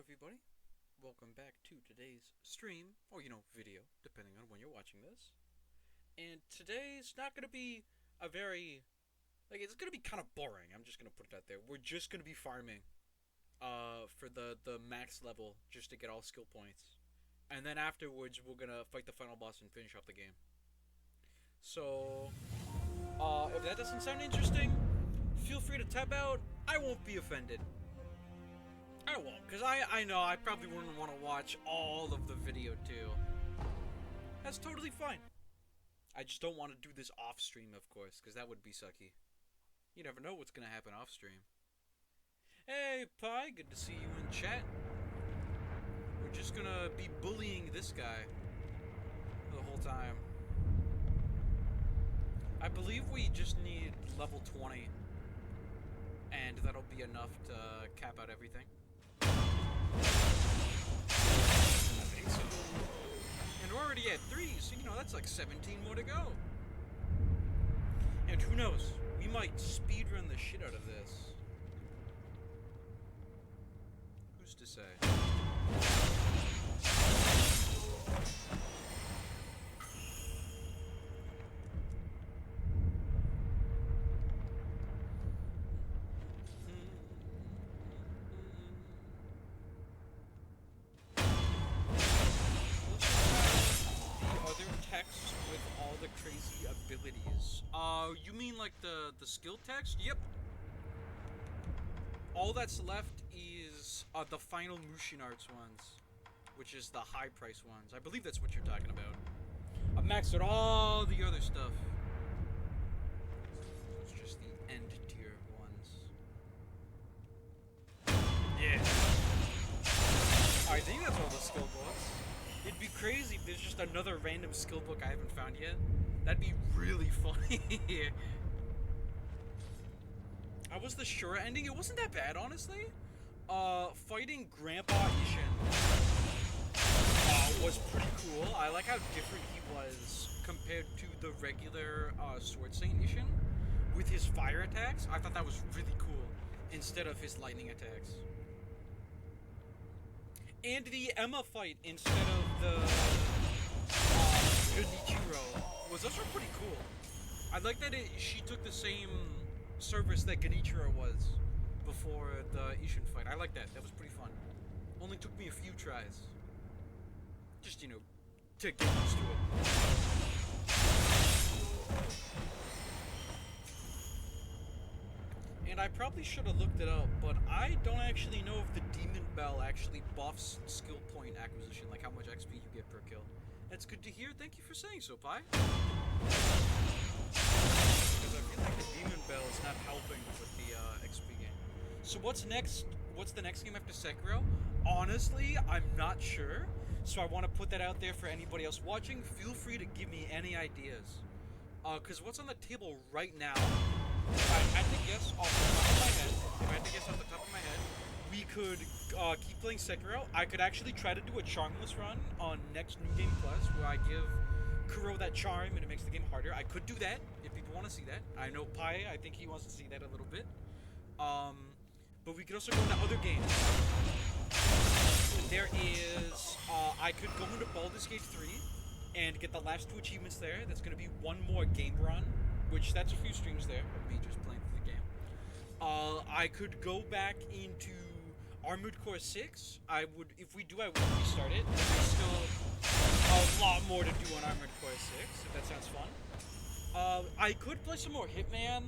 everybody. Welcome back to today's stream, or video, depending on when you're watching this. And today's not gonna be a very it's gonna be kind of boring. I'm just gonna put it out there. We're just gonna be farming, for the max level, just to get all skill points, and then afterwards we're gonna fight the final boss and finish off the game. So, if that doesn't sound interesting, feel free to tap out. I won't be offended. I won't, because I know I probably wouldn't want to watch all of the video too. That's totally fine. I just don't want to do this off stream, of course, because that would be sucky. You never know what's going to happen off stream. Hey, Pi, good to see you in chat. We're just going to be bullying this guy the whole time. I believe we just need level 20, and that'll be enough to cap out everything. I think so. And we're already at 3, so that's like 17 more to go. And who knows, we might speedrun the shit out of this. Who's to say? With all the crazy abilities. You mean like the skill text? Yep. All that's left is the final Mushin Arts ones, which is the high price ones. I believe that's what you're talking about. I've maxed out all the other stuff. It's just the end tier ones. Yeah. I think that's all the skill books. It'd be crazy if there's just another random skill book I haven't found yet. That'd be really funny. How was the Shura ending? It wasn't that bad, honestly. Fighting Grandpa Ishin was pretty cool. I like how different he was compared to the regular Sword Saint Ishin with his fire attacks. I thought that was really cool instead of his lightning attacks. And the Emma fight instead of the Genichiro was also pretty cool. I like that she took the same service that Genichiro was before the Ishin fight. I like that. That was pretty fun. Only took me a few tries. Just, to get used to it. And I probably should have looked it up, but I don't actually know if the Demon Bell actually buffs skill point acquisition, like how much XP you get per kill. That's good to hear. Thank you for saying so, Pi. Because I feel like the Demon Bell is not helping with the XP game. So what's next? What's the next game after Sekiro? Honestly, I'm not sure. So I want to put that out there for anybody else watching. Feel free to give me any ideas. Because what's on the table right now, if I had to guess off the top of my head, we could keep playing Sekiro. I could actually try to do a charmless run on next New Game Plus, where I give Kuro that charm and it makes the game harder. I could do that if people want to see that. I know Pai, I think he wants to see that a little bit. But we could also go into other games. There is, I could go into Baldur's Gate 3 and get the last 2 achievements there. That's going to be one more game run, which that's a few streams there of me just playing through the game. I could go back into Armored Core 6. I would restart it. There's still a lot more to do on Armored Core 6, if that sounds fun. I could play some more Hitman.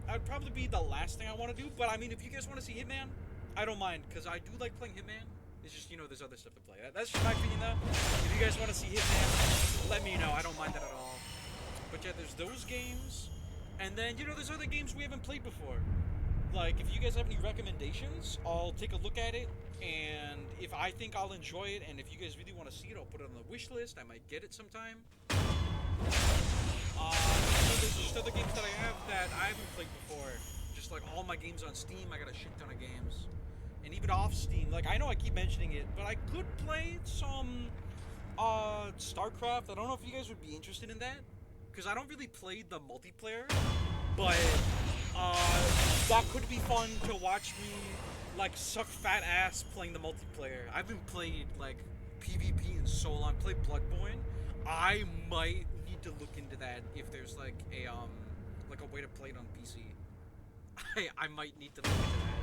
That'd probably be the last thing I want to do, but I mean, if you guys want to see Hitman, I don't mind, because I do like playing Hitman. It's just, there's other stuff to play. That's just my opinion, though. If you guys want to see Hitman, let me know. I don't mind that at all. But yeah, there's those games. And then, there's other games we haven't played before. Like, if you guys have any recommendations, I'll take a look at it. And if I think I'll enjoy it, and if you guys really want to see it, I'll put it on the wish list. I might get it sometime. There's just other games that I have that I haven't played before. Just like all my games on Steam, I got a shit ton of games. And even off Steam, like, I know I keep mentioning it, but I could play some StarCraft. I don't know if you guys would be interested in that, because I don't really play the multiplayer, but that could be fun to watch me like suck fat ass playing the multiplayer. I haven't played like PvP in so long. Played Bloodborne. I might need to look into that if there's like a way to play it on PC. I might need to look into that.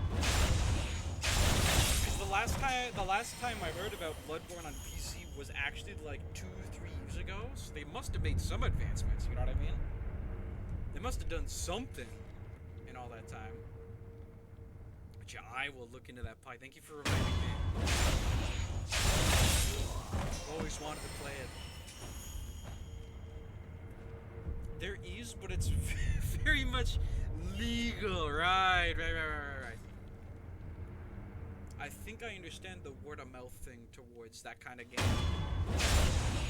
Because the last time I heard about Bloodborne on PC was actually like 2-3 years ago. So they must have made some advancements. You know what I mean? They must have done something in all that time. But yeah, I will look into that pie. Thank you for reminding me. I've always wanted to play it. There is, but it's very much legal. Right. I think I understand the word of mouth thing towards that kind of game.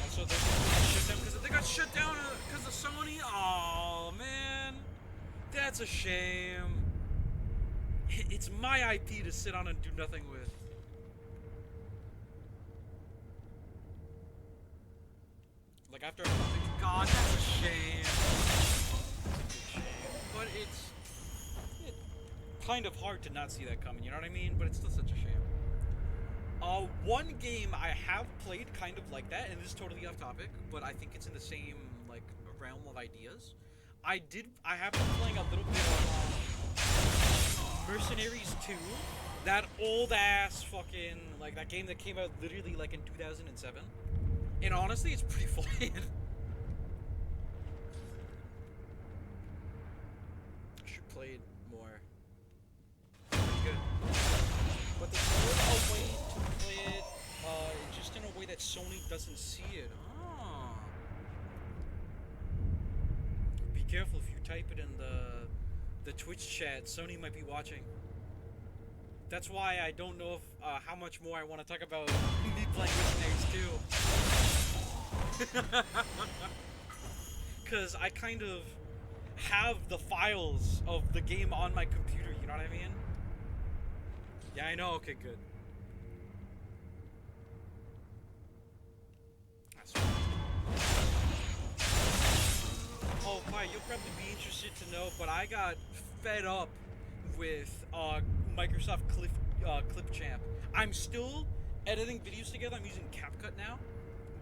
Also, they got shut down because of Sony. Oh man, that's a shame. It's my IP to sit on and do nothing with. Like after a month, God, that's a shame. That's a big shame. But it's kind of hard to not see that coming, you know what I mean? But it's still such a shame. One game I have played kind of like that, and this is totally off topic, but I think it's in the same like realm of ideas. I have been playing a little bit of Mercenaries 2, that old ass fucking like that game that came out literally like in 2007. And honestly, it's pretty fun. I should play it more. Pretty good. But there's a way to play it, just in a way that Sony doesn't see it. Ah. Be careful if you type it in the Twitch chat. Sony might be watching. That's why I don't know if how much more I want to talk about me playing Mercenaries 2. Because I kind of have the files of the game on my computer, you know what I mean? Yeah, I know. Okay, good. That's right. Oh, Pi, you'll probably be interested to know, but I got fed up with Microsoft Clipchamp. I'm still editing videos together. I'm using CapCut now,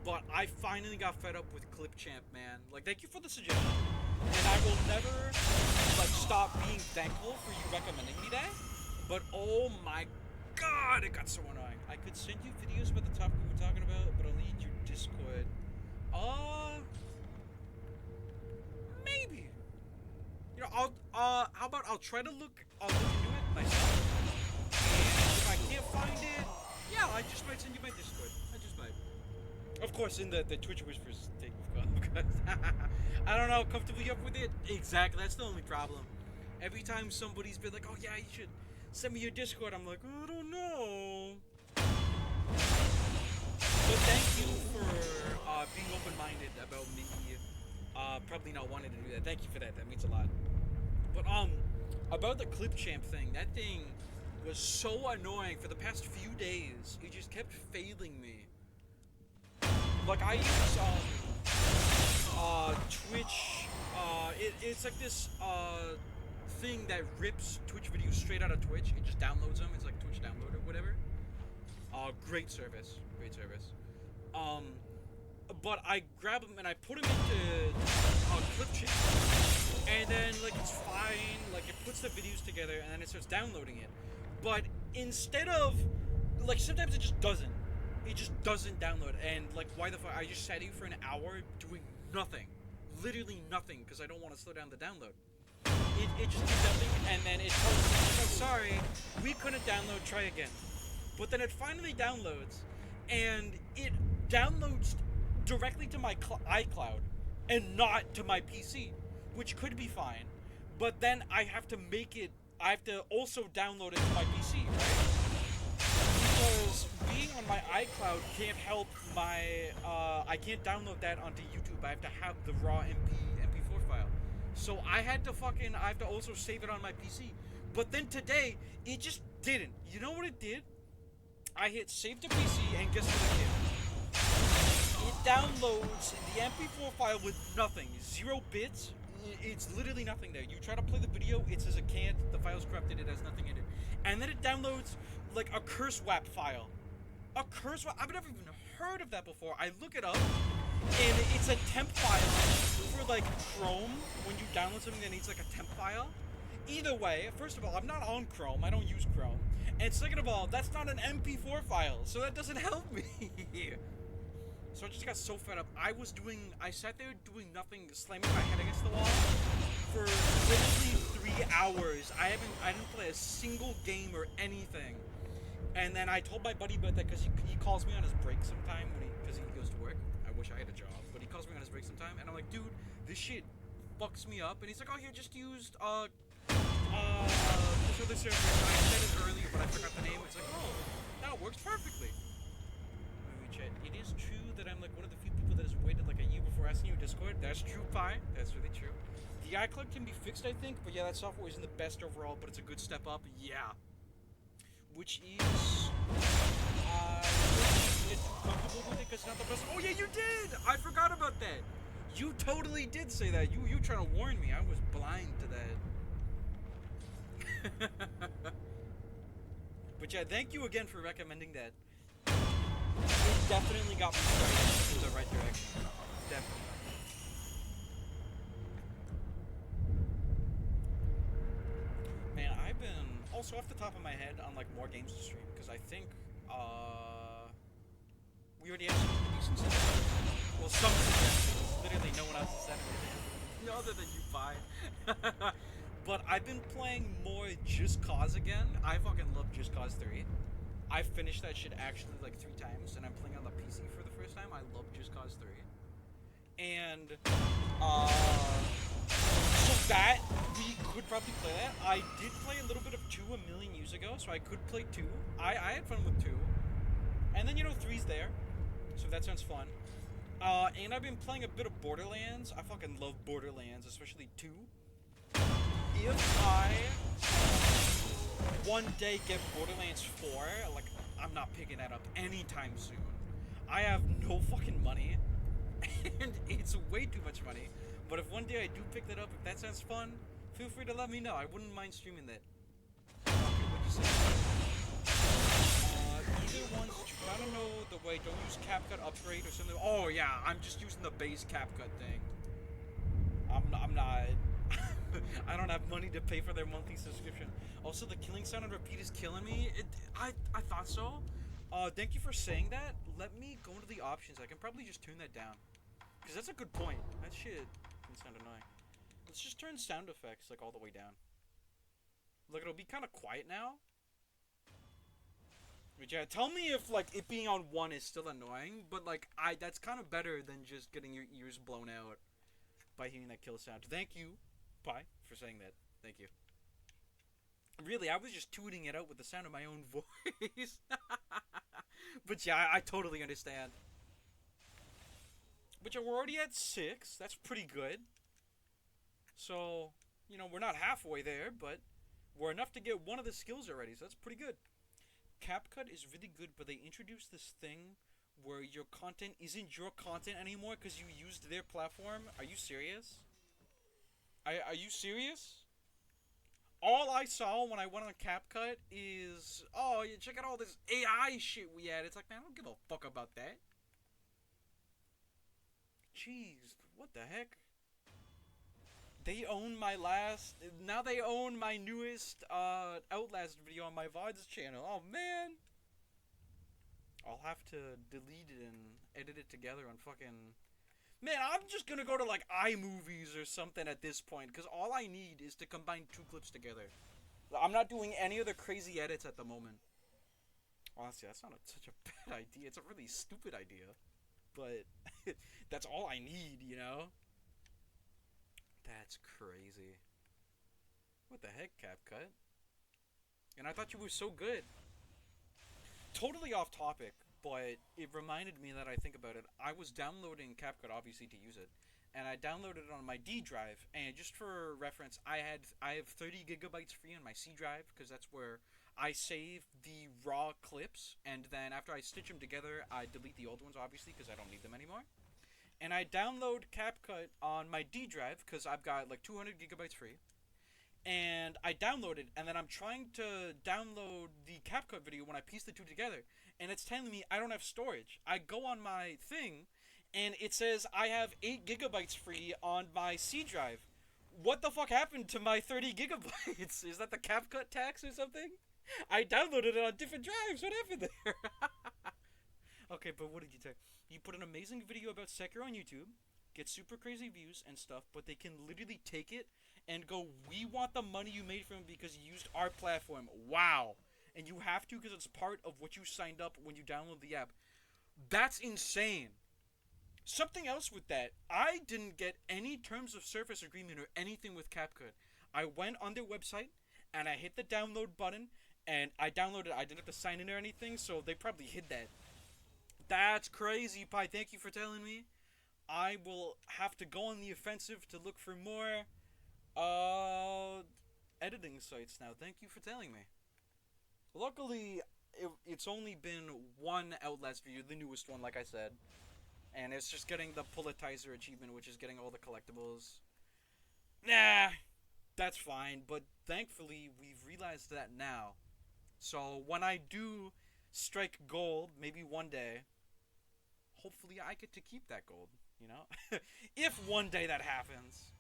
but I finally got fed up with Clipchamp, man. Like, thank you for the suggestion, and I will never like stop being thankful for you recommending me that. But oh my God, it got so annoying. I could send you videos about the topic we were talking about, but I'll need your Discord. Maybe. You know, how about I'll try to look into it myself. And if I can't find it, yeah, I just might send you my Discord. I just might. Of course, in the Twitch Whispers thing, because I don't know, comfortably up with it. Exactly, that's the only problem. Every time somebody's been like, oh yeah, you should send me your Discord, I'm like, I don't know. But thank you for being open-minded about me probably not wanting to do that. Thank you for that. That means a lot. But about the Clipchamp thing, that thing was so annoying for the past few days. It just kept failing me. Like I use Twitch. It's like this thing that rips Twitch videos straight out of Twitch. It just downloads them. It's like Twitch download or whatever. Great service. But I grab them and I put them into Clipchamp, and then like it's fine. Like it puts the videos together and then it starts downloading it. But instead of like sometimes it just doesn't. It just doesn't download. And like why the fuck? I just sat here for an hour doing nothing, literally nothing, because I don't want to slow down the download. It just did nothing, and then it tells me, oh, sorry, we couldn't download, try again. But then it finally downloads, and it downloads directly to my iCloud, and not to my PC, which could be fine. But then I have to also download it to my PC, right? Because being on my iCloud can't help my, I can't download that onto YouTube. I have to have the raw MP4 file. So I have to also save it on my PC. But then today, it just didn't. You know what it did? I hit save to PC, and guess what it did? It downloads the MP4 file with nothing. 0 bits, It's literally nothing there. You try to play the video, it says it can't, the file's corrupted, it has nothing in it. And then it downloads, like, a curse WAP file. A curse WAP? I've never even heard of that before. I look it up, and it's a temp file for, like, Chrome. When you download something that needs, like, a temp file. Either way, first of all, I'm not on Chrome. I don't use Chrome. And second of all, that's not an MP4 file, so that doesn't help me. So I just got so fed up. I sat there doing nothing, slamming my head against the wall for literally 3 hours. I didn't play a single game or anything. And then I told my buddy about that because he calls me on his break sometime because he goes to work. I wish I had a job, but he calls me on his break sometime, and I'm like, dude, this shit fucks me up. And he's like, oh, you just used this other server. I said it earlier, but I forgot the name. It's like, oh, that works perfectly. Chat. It is true that I'm like one of the few people that has waited like a year before asking you Discord. That's true, Pi. That's really true. The iCloud can be fixed, I think, but yeah, that software isn't the best overall, but it's a good step up. Yeah. Which is, get comfortable with it because it's not the best. Oh yeah, you did. I forgot about that. You totally did say that. You trying to warn me. I was blind to that. But yeah, thank you again for recommending that. It definitely got me started in the right direction. Definitely. Man, I've been also off the top of my head on like more games to stream because I think we already have some decent suggestions. Well, some suggestions. Literally, no one else has said anything other than you, Pi. But I've been playing more Just Cause again. I fucking love Just Cause 3. I finished that shit actually like 3 times, and I'm playing on the PC for the first time. I love Just Cause 3. And, so that, we could probably play that. I did play a little bit of 2 a million years ago, so I could play 2. I had fun with 2. And then, 3's there, so that sounds fun. And I've been playing a bit of Borderlands. I fucking love Borderlands, especially 2. If I one day get Borderlands 4, like, I'm not picking that up anytime soon. I have no fucking money, and it's way too much money. But if one day I do pick that up, if that sounds fun, feel free to let me know. I wouldn't mind streaming that. What'd you say? Either one's true. I don't know the way. Don't use CapCut upgrade or something. Oh yeah, I'm just using the base CapCut thing. I'm not. I don't have money to pay for their monthly subscription. Also, the killing sound on repeat is killing me. I thought so. Thank you for saying that. Let me go into the options. I can probably just tune that down. Because that's a good point. That shit can sound annoying. Let's just turn sound effects, like, all the way down. Look, it'll be kind of quiet now. But yeah, tell me if, like, it being on 1 is still annoying. But, like, that's kind of better than just getting your ears blown out by hearing that kill sound. Thank you, Pi, for saying that. Thank you. Really, I was just tuning it out with the sound of my own voice. But yeah, I totally understand. But yeah, we're already at 6. That's pretty good. So, we're not halfway there, but we're enough to get one of the skills already, so that's pretty good. CapCut is really good, but they introduced this thing where your content isn't your content anymore because you used their platform. Are you serious? Are you serious? All I saw when I went on CapCut is, oh, you check out all this AI shit we had. It's like, man, I don't give a fuck about that. Jeez, what the heck? They own now they own my newest, Outlast video on my VODs channel. Oh, man. I'll have to delete it and edit it together on fucking... Man, I'm just gonna go to, like, iMovies or something at this point, because all I need is to combine 2 clips together. I'm not doing any other crazy edits at the moment. Honestly, that's not such a bad idea. It's a really stupid idea. But that's all I need, That's crazy. What the heck, CapCut? And I thought you were so good. Totally off topic, but it reminded me that I think about it. I was downloading CapCut, obviously, to use it, and I downloaded it on my D drive. And just for reference, I have 30 gigabytes free on my C drive because that's where I save the raw clips. And then after I stitch them together, I delete the old ones, obviously, because I don't need them anymore. and I download CapCut on my D drive because I've got like 200 gigabytes free. And I download it, and then I'm trying to download the CapCut video when I piece the two together, and it's telling me I don't have storage. I go on my thing, and it says I have 8 gigabytes free on my C drive. What the fuck happened to my 30 gigabytes? Is that the CapCut tax or something? I downloaded it on different drives. What happened there? Okay, but what did you take? You put an amazing video about Sekiro on YouTube, get super crazy views and stuff, but they can literally take it and go, we want the money you made from it because you used our platform. Wow. And you have to because it's part of what you signed up when you download the app. That's insane. Something else with that, I didn't get any terms of service agreement or anything with CapCut. I went on their website and I hit the download button and I downloaded. I didn't have to sign in or anything, so they probably hid that. That's crazy, Pi. Thank you for telling me. I will have to go on the offensive to look for more editing sites now. Thank you for telling me. Luckily, it's only been one Outlast video, the newest one, like I said. And it's just getting the Pulitizer achievement, which is getting all the collectibles. Nah, that's fine. But thankfully, we've realized that now. So when I do strike gold, maybe one day, hopefully I get to keep that gold, you know? If one day that happens.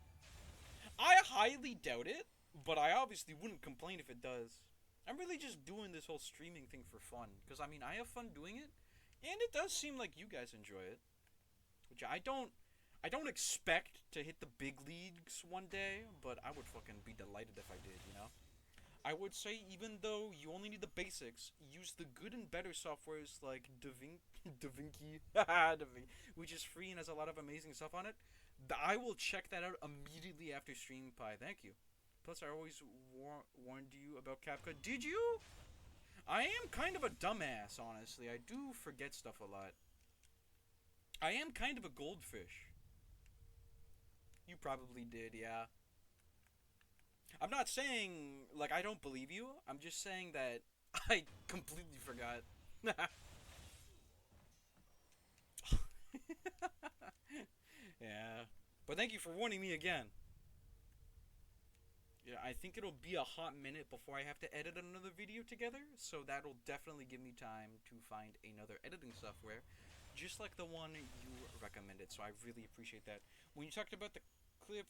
I highly doubt it, but I obviously wouldn't complain if it does. I'm really just doing this whole streaming thing for fun. Because, I mean, I have fun doing it. And it does seem like you guys enjoy it. Which I don't expect to hit the big leagues one day, but I would fucking be delighted if I did, you know? I would say even though you only need the basics, use the good and better softwares like DaVinci, which is free and has a lot of amazing stuff on it. I will check that out immediately after stream, Pi. Thank you. Plus, I always warned you about CapCut. Did you? I am kind of a dumbass, honestly. I do forget stuff a lot. I am kind of a goldfish. You probably did, yeah. I'm not saying, like, I don't believe you. I'm just saying that I completely forgot. Yeah. But thank you for warning me again. Yeah, I think it'll be a hot minute before I have to edit another video together, so that'll definitely give me time to find another editing software, just like the one you recommended, so I really appreciate that. When you talked about the clip,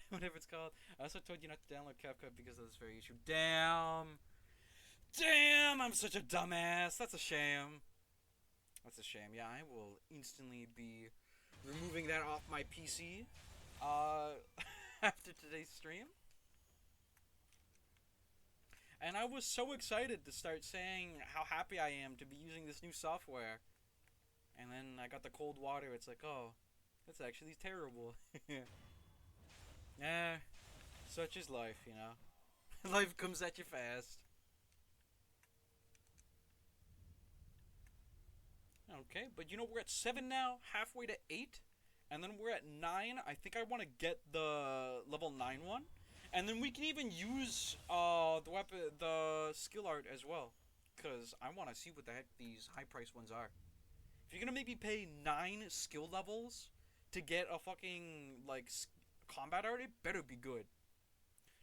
whatever it's called, I also told you not to download CapCut because of this very issue. Damn! Damn! I'm such a dumbass! That's a shame. That's a shame. Yeah, I will instantly be removing that off my PC, after today's stream. And I was so excited to start saying how happy I am to be using this new software. And then I got the cold water. It's like, oh, that's actually terrible. Such is life, you know. Life comes at you fast. Okay, but you know, we're at 7 now, halfway to 8. And then we're at 9. I think I want to get the level 9 one. And then we can even use the skill art as well, cause I want to see what the heck these high price ones are. If you're gonna make me pay 9 skill levels to get a fucking like combat art, it better be good.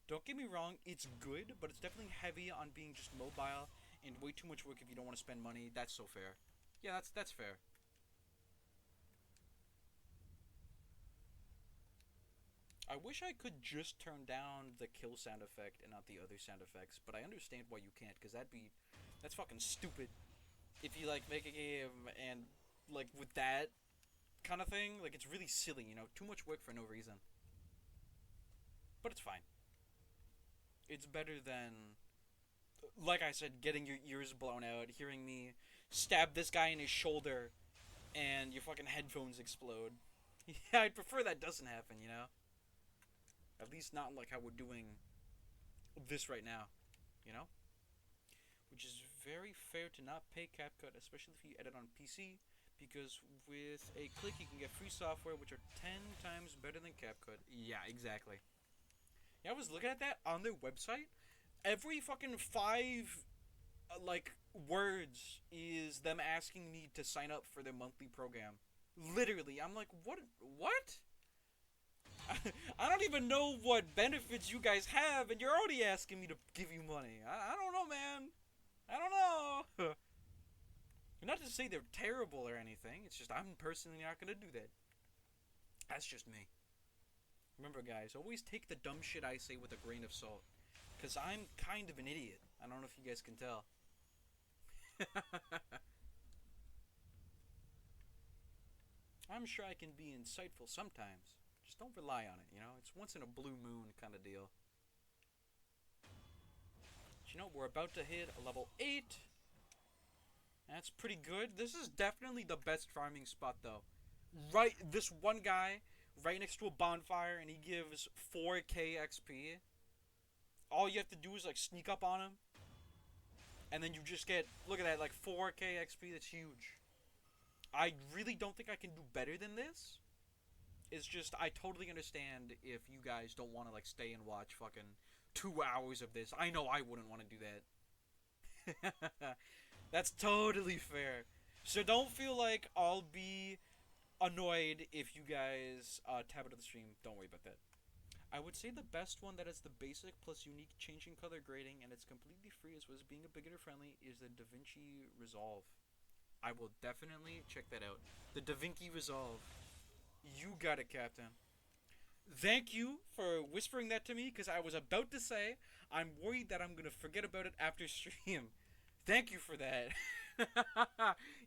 Don't get me wrong, it's good, but it's definitely heavy on being just mobile and way too much work if you don't want to spend money. That's so fair. Yeah, that's fair. I wish I could just turn down the kill sound effect and not the other sound effects, but I understand why you can't, because that's fucking stupid. If you, like, make a game and, like, with that kind of thing, like, it's really silly, you know? Too much work for no reason. But it's fine. It's better than, like I said, getting your ears blown out, hearing me stab this guy in his shoulder, and your fucking headphones explode. Yeah, I'd prefer that doesn't happen, you know? At least not like how we're doing this right now, you know? Which is very fair to not pay CapCut, especially if you edit on PC, because with a click you can get free software which are 10 times better than CapCut. Yeah, exactly. Yeah, I was looking at that on their website. Every fucking 5, like, words is them asking me to sign up for their monthly program. Literally, I'm like, what? What? I don't even know what benefits you guys have, and you're already asking me to give you money. I don't know, man. I don't know. Not to say they're terrible or anything. It's just I'm personally not gonna do that. That's just me. Remember, guys, always take the dumb shit I say with a grain of salt. Because I'm kind of an idiot. I don't know if you guys can tell. I'm sure I can be insightful sometimes. Just don't rely on it, you know? It's once in a blue moon kind of deal. But you know, we're about to hit a level 8. That's pretty good. This is definitely the best farming spot, though. Right, this one guy right next to a bonfire, and he gives 4k XP. All you have to do is, like, sneak up on him. And then you just get, look at that, like 4k XP. That's huge. I really don't think I can do better than this. It's just, I totally understand if you guys don't want to, like, stay and watch fucking 2 hours of this. I know I wouldn't want to do that. That's totally fair. So don't feel like I'll be annoyed if you guys tab out of the stream. Don't worry about that. I would say the best one that has the basic plus unique changing color grading and it's completely free as well as being a beginner friendly is the DaVinci Resolve. I will definitely check that out. The DaVinci Resolve. You got it, Captain. Thank you for whispering that to me because I was about to say I'm worried that I'm going to forget about it after stream. Thank you for that.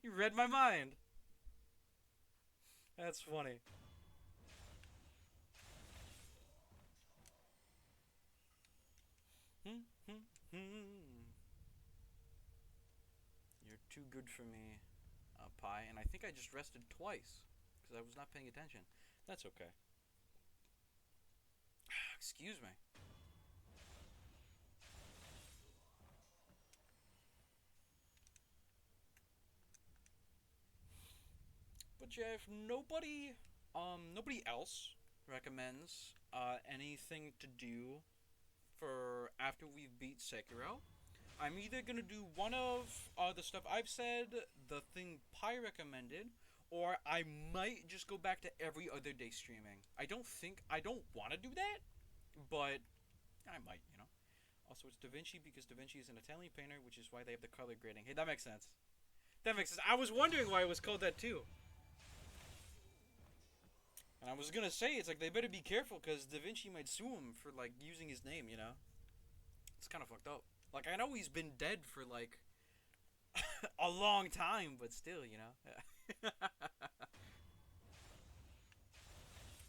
You read my mind. That's funny. You're too good for me, Pi, and I think I just rested twice because I was not paying attention. That's okay. Excuse me. But yeah, if nobody else recommends anything to do for after we've beat Sekiro, I'm either gonna do one of the stuff I've said, the thing Pi recommended, or I might just go back to every other day streaming. I don't want to do that, but I might, you know. Also, it's Da Vinci because Da Vinci is an Italian painter, which is why they have the color grading. Hey, that makes sense. That makes sense. I was wondering why it was called that too. And I was gonna say, it's like they better be careful because Da Vinci might sue him for like using his name, you know? It's kind of fucked up. Like, I know he's been dead for like a long time, but still, you know? It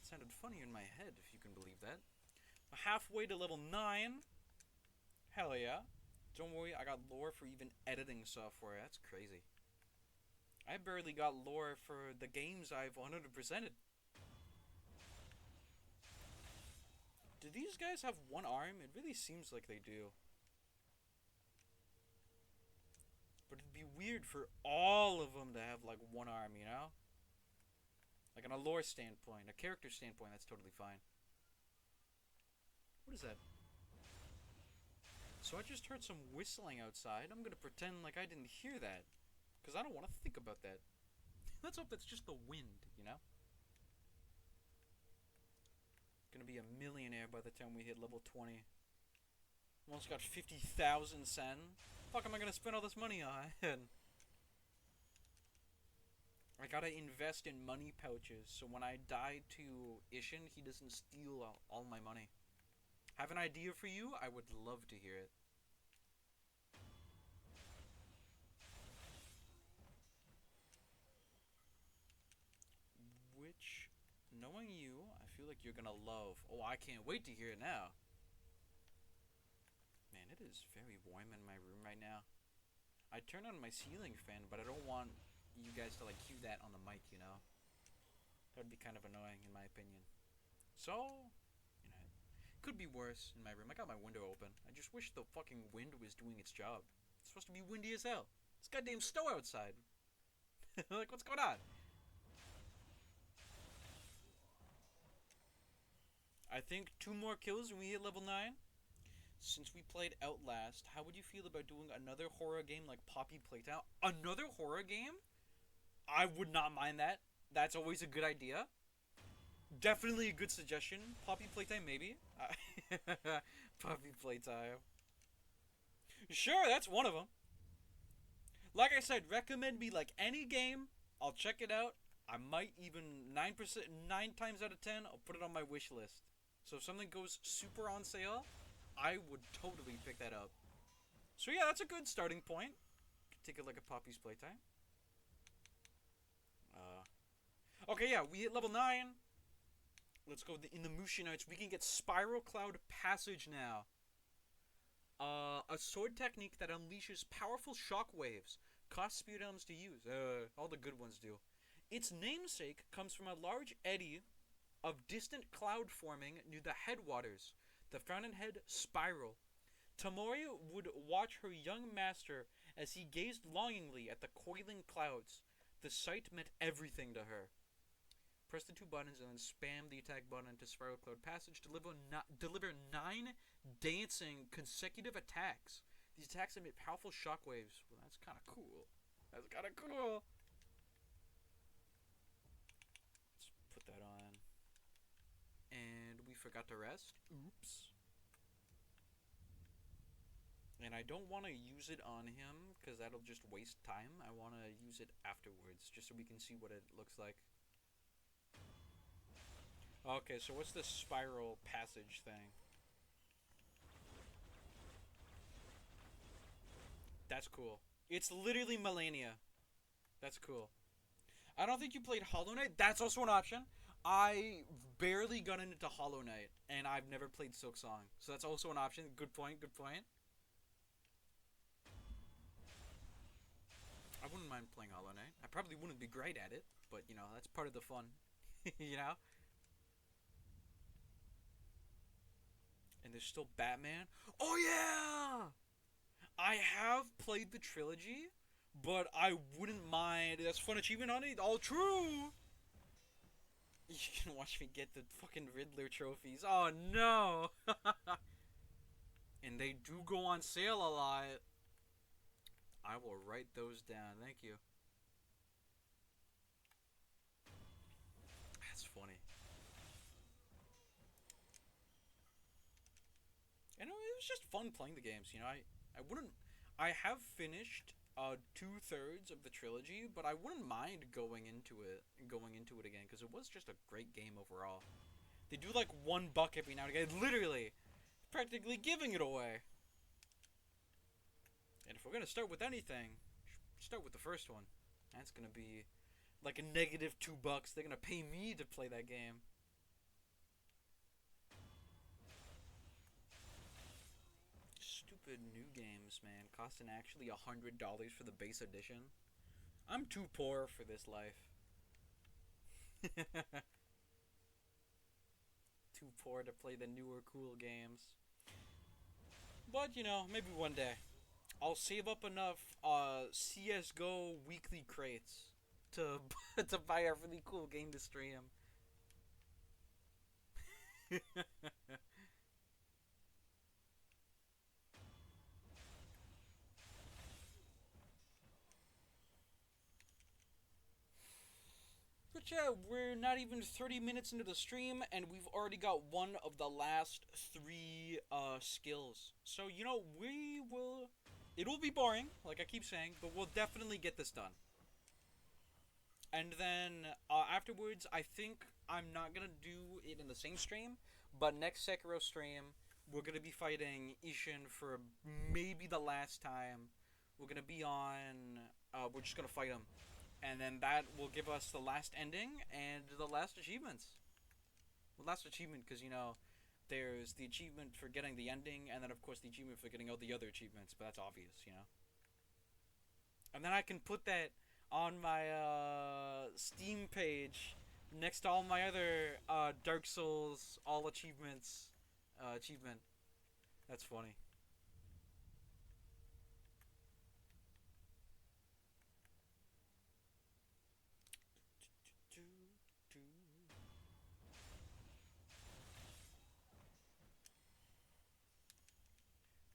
sounded funny in my head, if you can believe that. Halfway to level 9. Hell yeah. Don't worry, I got lore for even editing software. That's crazy. I barely got lore for the games I've 100%ed. Do these guys have one arm? It really seems like they do. But it'd be weird for all of them to have like one arm, you know? Like on a lore standpoint, a character standpoint, that's totally fine. What is that? So I just heard some whistling outside. I'm gonna pretend like I didn't hear that. Because I don't want to think about that. Let's hope that's just the wind, you know? Gonna be a millionaire by the time we hit level 20. Almost got 50,000 sen. Fuck am I gonna spend all this money on? I gotta invest in money pouches so when I die to Ishin, he doesn't steal all my money. Have an idea for you? I would love to hear it. Which, knowing you, I feel like you're gonna love. Oh, I can't wait to hear it now. Man, it is very warm in my room right now. I turn on my ceiling fan, but I don't want you guys to like cue that on the mic, you know? That would be kind of annoying in my opinion. So, you know, it could be worse in my room. I got my window open. I just wish the fucking wind was doing its job. It's supposed to be windy as hell. It's goddamn snow outside. Like, what's going on? I think 2 more kills and we hit level 9. Since we played Outlast, how would you feel about doing another horror game like Poppy Playtime? Another horror game? I would not mind that. That's always a good idea. Definitely a good suggestion. Poppy playtime, maybe. Poppy playtime. Sure, that's one of them. Like I said, recommend me like any game. I'll check it out. I might even 9%, 9 times out of 10, I'll put it on my wish list. So if something goes super on sale, I would totally pick that up. So yeah, that's a good starting point. Take it like a Poppy's playtime. Okay, yeah, we hit level 9. Let's go in the Mushi Knights. We can get Spiral Cloud Passage now. A sword technique that unleashes powerful shock waves. Costs speed items to use. All the good ones do. Its namesake comes from a large eddy of distant cloud forming near the headwaters, the fountainhead Spiral. Tamori would watch her young master as he gazed longingly at the coiling clouds. The sight meant everything to her. Press the two buttons and then spam the attack button to Spiral Cloud Passage. Deliver 9 dancing consecutive attacks. These attacks emit powerful shockwaves. Well, that's kind of cool. That's kind of cool. Let's put that on. And we forgot to rest. Oops. And I don't want to use it on him because that'll just waste time. I want to use it afterwards just so we can see what it looks like. Okay, so what's this spiral passage thing? That's cool. It's literally Melania. That's cool. I don't think you played Hollow Knight. That's also an option. I barely got into Hollow Knight, and I've never played Silk Song. So that's also an option. Good point, good point. I wouldn't mind playing Hollow Knight. I probably wouldn't be great at it, but, you know, that's part of the fun. You know? And there's still Batman. Oh, yeah! I have played the trilogy, but I wouldn't mind. That's fun achievement on it. All true. You can watch me get the fucking Riddler trophies. Oh no. And they do go on sale a lot. I will write those down. Thank you. That's funny. And it was just fun playing the games. You know, I wouldn't. I have finished 2/3 of the trilogy, but I wouldn't mind going into it again because it was just a great game overall. They do like $1 every now and again, literally, practically giving it away. And if we're gonna start with anything, start with the first one. That's gonna be like a negative $2. They're gonna pay me to play that game. Stupid new games, man, costing actually $100 for the base edition. I'm too poor for this life. Too poor to play the newer cool games. But, you know, maybe one day. I'll save up enough CSGO weekly crates to to buy a really cool game to stream. But yeah, we're not even 30 minutes into the stream, and we've already got one of the last 3 skills. So, you know, we will... It will be boring, like I keep saying, but we'll definitely get this done. And then, afterwards, I think I'm not gonna do it in the same stream, but next Sekiro stream, we're gonna be fighting Ishin for maybe the last time. We're gonna be on... we're just gonna fight him. And then that will give us the last ending and the last achievements. Well, last achievement because, you know, there's the achievement for getting the ending and then, of course, the achievement for getting all the other achievements. But that's obvious, you know. And then I can put that on my Steam page next to all my other Dark Souls all achievements achievement. That's funny.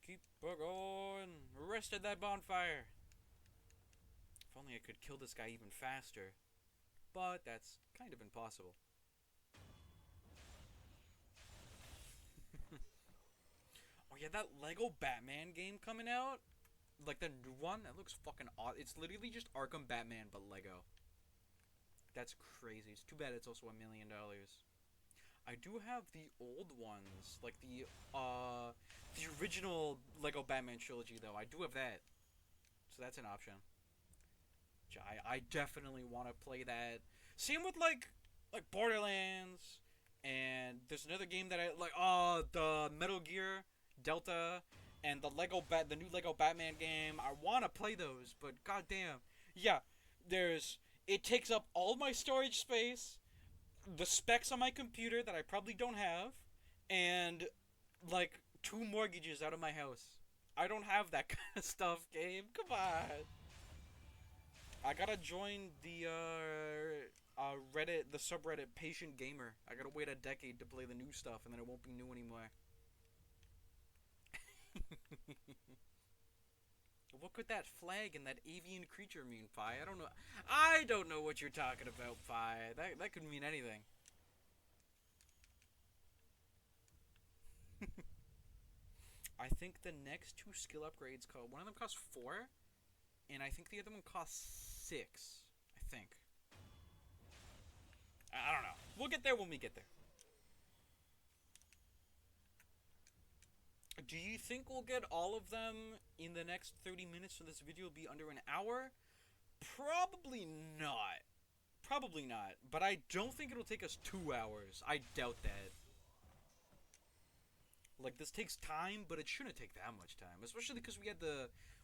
Keep going. Rest at that bonfire. If only I could kill this guy even faster. but that's kind of impossible. Oh yeah, that Lego Batman game coming out, like the new one, that looks fucking awesome. It's literally just Arkham Batman but Lego. That's crazy. It's too bad it's also $1 million. I do have the old ones, like the original Lego Batman trilogy though. I do have that, so that's an option. I definitely want to play that. Same with like Borderlands, and there's another game that I like. The Metal Gear Delta and the new Lego Batman game. I want to play those, but goddamn, yeah, there's it takes up all my storage space, the specs on my computer that I probably don't have, and like two mortgages out of my house. I don't have that kind of stuff, game. Come on. I gotta join the Reddit, the subreddit Patient Gamer. I gotta wait a decade to play the new stuff, and then it won't be new anymore. What could that flag and that avian creature mean, Pi? I don't know. I don't know what you're talking about, Pi. That could mean anything. I think the next two skill upgrades cost one of them costs 4, and I think the other one costs 6. I think. I don't know. We'll get there when we get there. Do you think we'll get all of them in the next 30 minutes, so this video will be under an hour? Probably not. Probably not. But I don't think it'll take us 2 hours. I doubt that. Like, this takes time, but it shouldn't take that much time. Especially because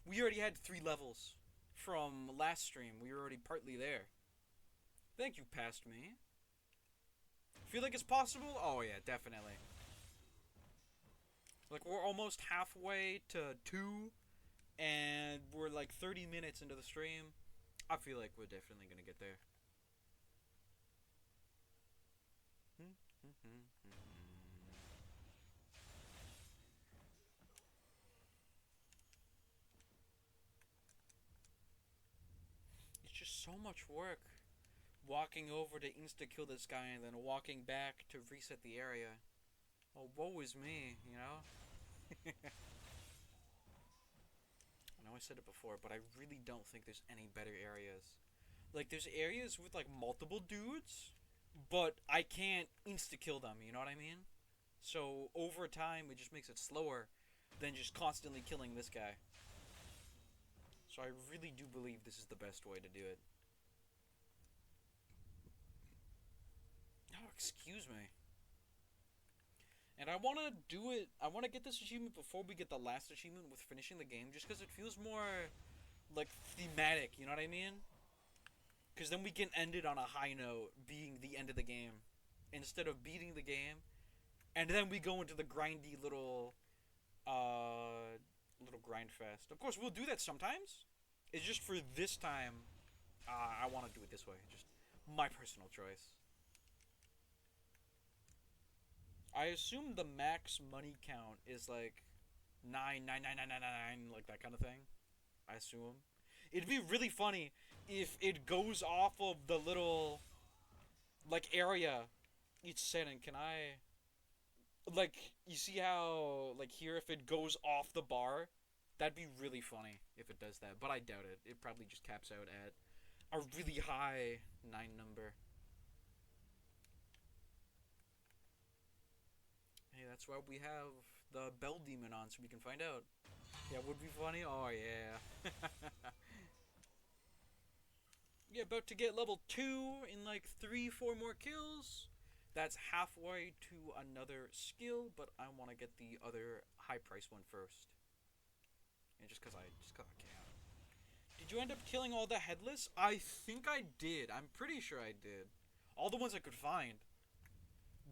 we already had 3 levels from last stream. We were already partly there. Thank you, past me. Feel like it's possible? Oh yeah, definitely. Like, we're almost halfway to 2, and we're like 30 minutes into the stream. I feel like we're definitely gonna get there. It's just so much work. Walking over to insta-kill this guy and then walking back to reset the area. Oh, woe is me, you know? I know I said it before, but I really don't think there's any better areas. Like, there's areas with, like, multiple dudes, but I can't insta-kill them, you know what I mean? So, over time, it just makes it slower than just constantly killing this guy. So I really do believe this is the best way to do it. Oh, excuse me. And I want to do it, I want to get this achievement before we get the last achievement with finishing the game, just because it feels more, like, thematic, you know what I mean? Because then we can end it on a high note, being the end of the game. Instead of beating the game, and then we go into the grindy little grind fest. Of course, we'll do that sometimes. It's just for this time, I want to do it this way. Just my personal choice. I assume the max money count is like 9, 9, 9, 9, 9, 9, like that kind of thing. I assume. It'd be really funny if it goes off of the little like area each setting. Can I like you see how like here if it goes off the bar, that'd be really funny if it does that. But I doubt it. It probably just caps out at a really high 9 number. Hey, that's why we have the Bell Demon on, so we can find out. Yeah, would be funny? Oh, yeah. Yeah, about to get level 2 in like 3, 4 more kills. That's halfway to another skill, but I want to get the other high price one first. And just cause I can. Did you end up killing all the headless? I think I did. I'm pretty sure I did. All the ones I could find.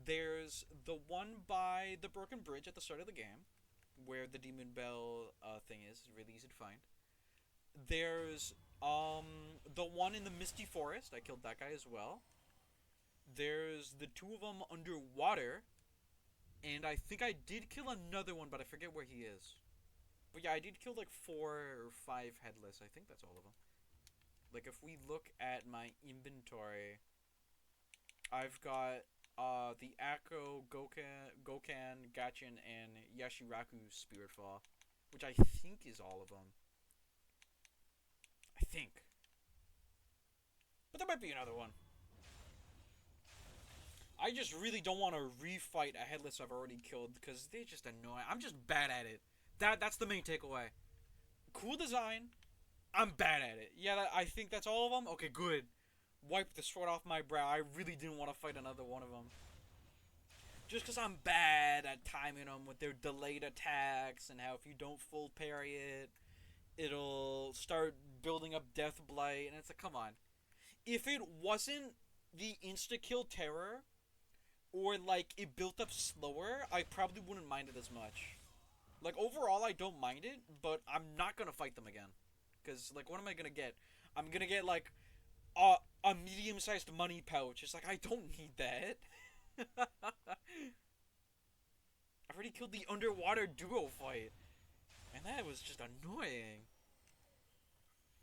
There's the one by the broken bridge at the start of the game, where the Demon Bell thing is. It's really easy to find. There's the one in the Misty Forest. I killed that guy as well. There's the 2 of them underwater, and I think I did kill another one, but I forget where he is. But yeah, I did kill like 4 or 5 headless. I think that's all of them. Like if we look at my inventory, I've got the Akko, Gokan, Gachin, and Yashiraku's Spirit Fall, which I think is all of them. I think. But there might be another one. I just really don't want to refight a headless I've already killed because they're just annoying. I'm just bad at it. That's the main takeaway. Cool design. I'm bad at it. Yeah, I think that's all of them. Okay, good. Wipe the sweat off my brow. I really didn't want to fight another one of them. Just because I'm bad at timing them with their delayed attacks and how if you don't full parry it, it'll start building up Death Blight. And it's like, come on. If it wasn't the insta kill terror, or like it built up slower, I probably wouldn't mind it as much. Like overall, I don't mind it, but I'm not gonna fight them again. Cause like, what am I gonna get? I'm gonna get like a medium-sized money pouch. It's like I don't need that. I already killed the underwater duo fight, and that was just annoying.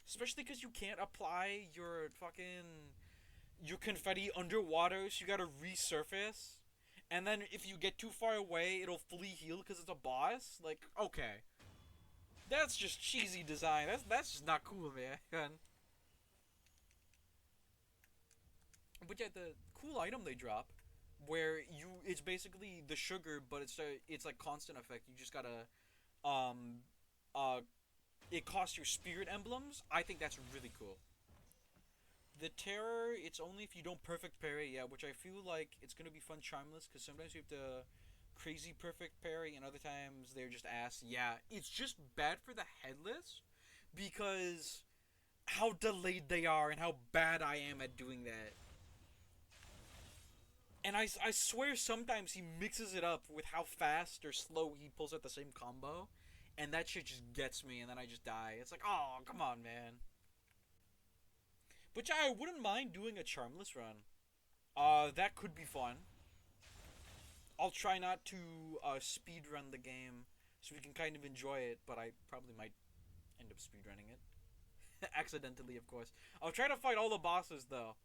Especially because you can't apply your confetti underwater, so you gotta resurface. And then if you get too far away, it'll fully heal because it's a boss. Like, okay, that's just cheesy design. That's just not cool, man. But yeah, the cool item they drop, where it's basically the sugar, but it's like constant effect. You just gotta, um, uh, it costs your spirit emblems. I think that's really cool. The terror, it's only if you don't perfect parry, yeah, which I feel like it's gonna be fun charmless, because sometimes you have to crazy perfect parry, and other times they're just ass. Yeah, it's just bad for the headless, because how delayed they are and how bad I am at doing that. And I swear sometimes he mixes it up with how fast or slow he pulls out the same combo, and that shit just gets me, and then I just die. It's like, oh, come on, man. But yeah, I wouldn't mind doing a charmless run. That could be fun. I'll try not to speed run the game so we can kind of enjoy it, but I probably might end up speed running it. Accidentally, of course. I'll try to fight all the bosses, though.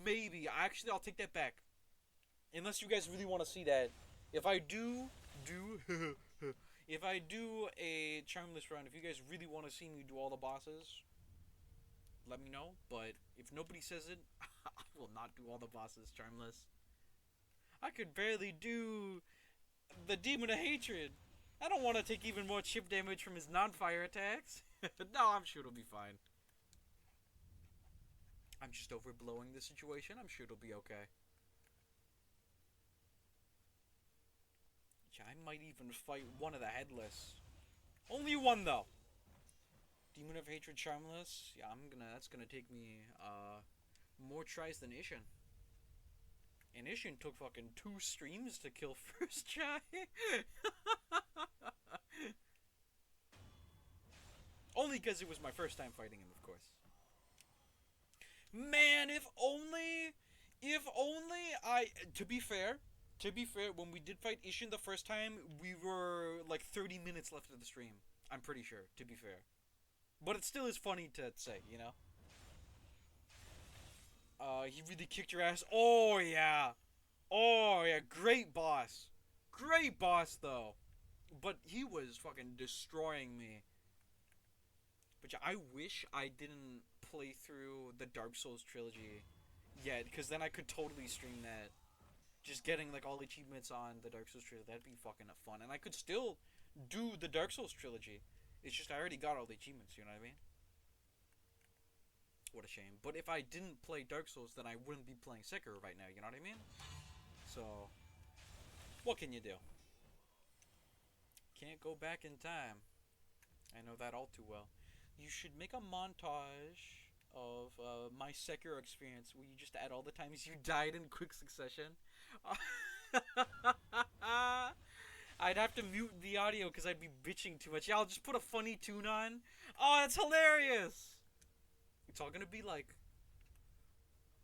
Maybe. Actually, I'll take that back. Unless you guys really want to see that. If I if I do a charmless run, if you guys really want to see me do all the bosses, let me know. But if nobody says it, I will not do all the bosses charmless. I could barely do the Demon of Hatred. I don't want to take even more chip damage from his non-fire attacks. No, I'm sure it'll be fine. I'm just overblowing the situation. I'm sure it'll be okay. Yeah, I might even fight one of the headless. Only one though. Demon of Hatred Charmless. Yeah, that's gonna take me more tries than Ishin. And Ishin took fucking 2 streams to kill first try. Only because it was my first time fighting him, of course. Man, if only I. To be fair, when we did fight Ishin the first time, we were like 30 minutes left of the stream. I'm pretty sure. To be fair, but it still is funny to say, you know. He really kicked your ass. Oh yeah, oh yeah, great boss though. But he was fucking destroying me. But yeah, I wish I didn't play through the Dark Souls trilogy yet, because then I could totally stream that. Just getting like all the achievements on the Dark Souls trilogy, that'd be fucking fun. And I could still do the Dark Souls trilogy. It's just I already got all the achievements, you know what I mean? What a shame. But if I didn't play Dark Souls, then I wouldn't be playing Sekiro right now, you know what I mean? So, what can you do? Can't go back in time. I know that all too well. You should make a montage of my Sekiro experience where you just add all the times you died in quick succession. I'd have to mute the audio because I'd be bitching too much. Yeah, I'll just put a funny tune on. Oh, that's hilarious! It's all gonna be like...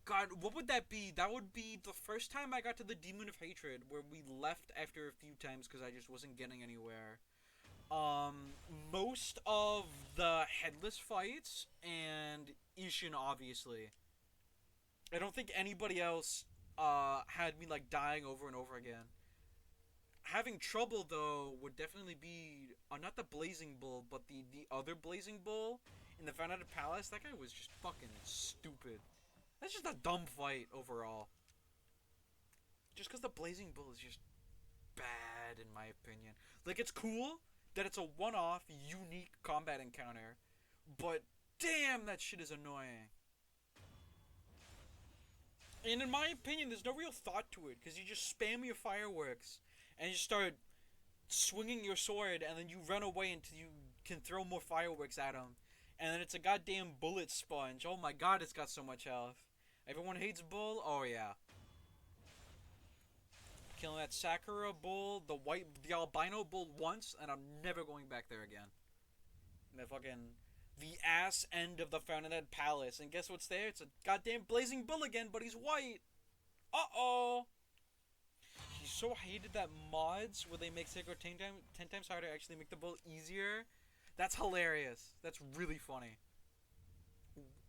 God, what would that be? That would be the first time I got to the Demon of Hatred, where we left after a few times because I just wasn't getting anywhere. Most of the headless fights, and Ishin, obviously. I don't think anybody else had me like dying over and over again. Having trouble though would definitely be not the Blazing Bull, but the other Blazing Bull in the Fountain Palace. That guy was just fucking stupid. That's just a dumb fight overall. Just because the Blazing Bull is just bad in my opinion. Like it's cool that it's a one-off, unique combat encounter, but damn, that shit is annoying. And in my opinion, there's no real thought to it because you just spam your fireworks and you start swinging your sword, and then you run away until you can throw more fireworks at him. And then it's a goddamn bullet sponge. Oh my god, it's got so much health. Everyone hates Bull? Oh yeah. Killing that Sakura Bull, the albino Bull once, and I'm never going back there again. And the fucking, the ass end of the Fountainhead Palace. And guess what's there? It's a goddamn Blazing Bull again, but he's white. Uh-oh. He so hated that mods where they make Sekiro 10 times harder actually make the bull easier. That's hilarious. That's really funny.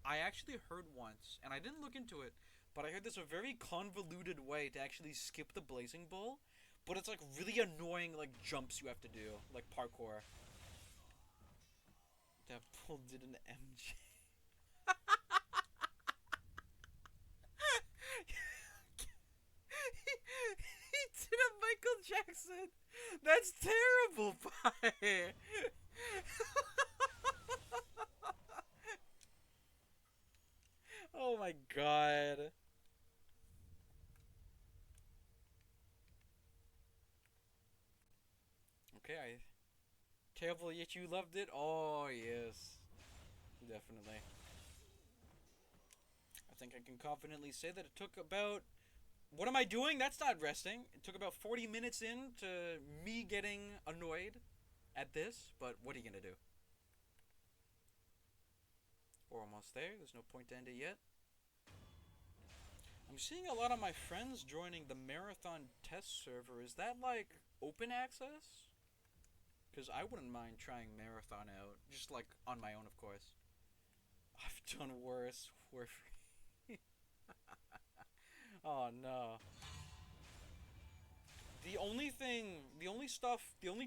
I actually heard once, and I didn't look into it, but I heard there's a very convoluted way to actually skip the Blazing Bull, but it's like really annoying like jumps you have to do, like parkour. That bull did an MJ. He did a Michael Jackson. That's terrible, Pi. Oh my god. Okay, I terrible yet you loved it. Oh yes, definitely. I think I can confidently say that it took about. What am I doing? That's not resting. It took about 40 minutes in to me getting annoyed at this, but what are you gonna do? We're almost there. There's no point to end it yet. I'm seeing a lot of my friends joining the Marathon test server. Is that like open access? Because I wouldn't mind trying Marathon out. Just like on my own, of course. I've done worse. Oh no. The only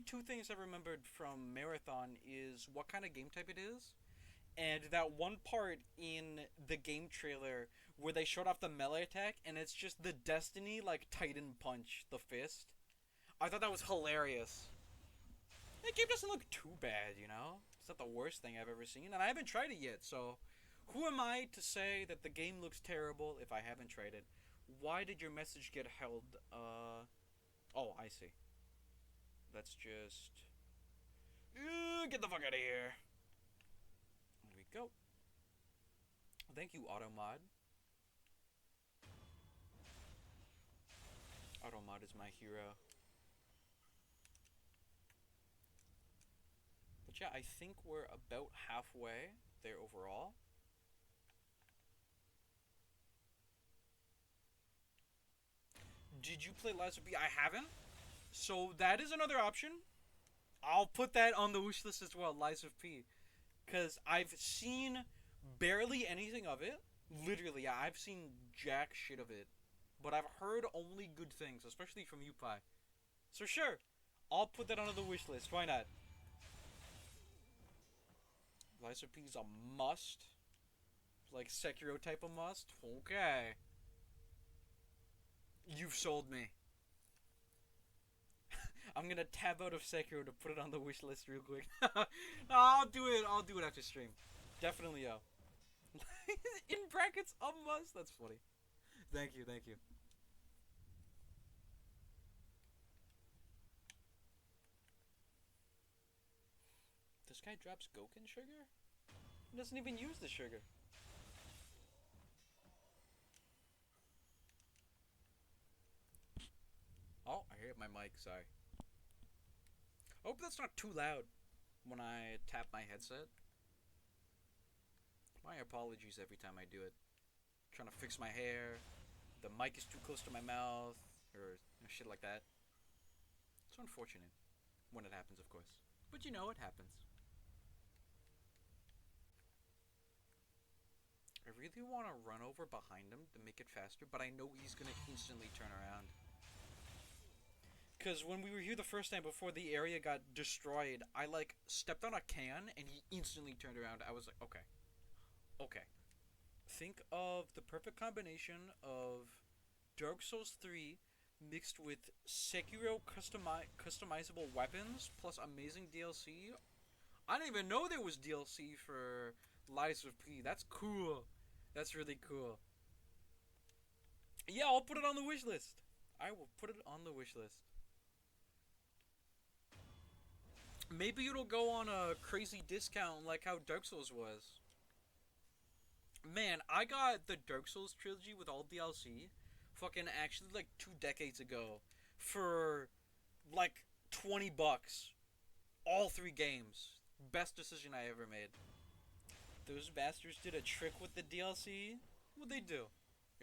two things I remembered from Marathon is what kind of game type it is, and that one part in the game trailer where they showed off the melee attack, and it's just the Destiny like Titan punch, the fist. I thought that was hilarious. That game doesn't look too bad, you know. It's not the worst thing I've ever seen, and I haven't tried it yet. So, who am I to say that the game looks terrible if I haven't tried it? Why did your message get held? Oh, I see. Let's just get the fuck out of here. There we go. Thank you, Automod. Automod is my hero. But yeah, I think we're about halfway there overall. Did you play Lies of P? I haven't. So that is another option. I'll put that on the wish list as well, Lies of P. Because I've seen barely anything of it. Literally, I've seen jack shit of it. But I've heard only good things, especially from you, Pi. So sure, I'll put that on the wish list. Why not? Lies of P is a must. Like Sekiro type of must. Okay. You've sold me. I'm gonna tab out of Sekiro to put it on the wish list real quick. No, I'll do it. I'll do it after stream. Definitely, yo. In brackets, a must. That's funny. Thank you, thank you. This guy drops Goken sugar? He doesn't even use the sugar. Oh, I hear my mic. Sorry. I hope that's not too loud when I tap my headset. My apologies every time I do it. I'm trying to fix my hair. The mic is too close to my mouth, or shit like that. It's unfortunate when it happens, of course. But it happens. really want to run over behind him to make it faster, but I know he's gonna instantly turn around. Because when we were here the first time before the area got destroyed, I like stepped on a can and he instantly turned around. I was like, okay, okay. Think of the perfect combination of Dark Souls 3 mixed with Sekiro customizable weapons plus amazing DLC. I didn't even know there was DLC for Lies of P. That's cool. That's really cool. Yeah, I'll put it on the wish list. I will put it on the wish list. Maybe it'll go on a crazy discount like how Dark Souls was. Man, I got the Dark Souls trilogy with all DLC fucking actually like 2 decades ago for like $20. All 3 games. Best decision I ever made. Those bastards did a trick with the DLC. What'd they do?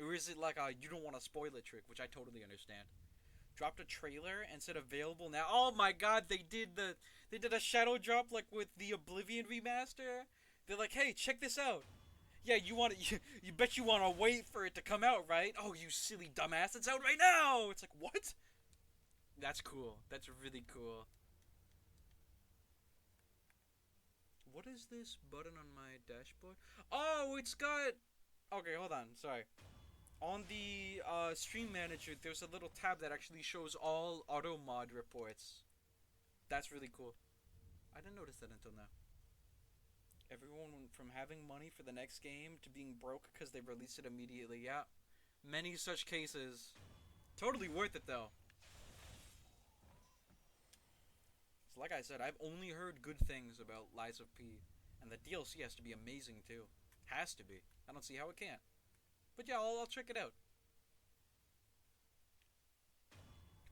Or is it like a you don't want to spoil it trick, which I totally understand. Dropped a trailer and said available now. Oh my god, they did a shadow drop like with the Oblivion remaster. They're like, hey, check this out. Yeah, you bet you want to wait for it to come out, right? Oh, you silly dumbass, it's out right now. It's like, what? That's cool. That's really cool. What is this button on my dashboard? Oh, it's got. Okay, hold on. Sorry. On the stream manager, there's a little tab that actually shows all auto mod reports. That's really cool. I didn't notice that until now. Everyone went from having money for the next game to being broke because they released it immediately. Yeah, many such cases. Totally worth it though. So like I said, I've only heard good things about Lies of P, and the DLC has to be amazing too. Has to be. I don't see how it can't. But yeah, I'll check it out.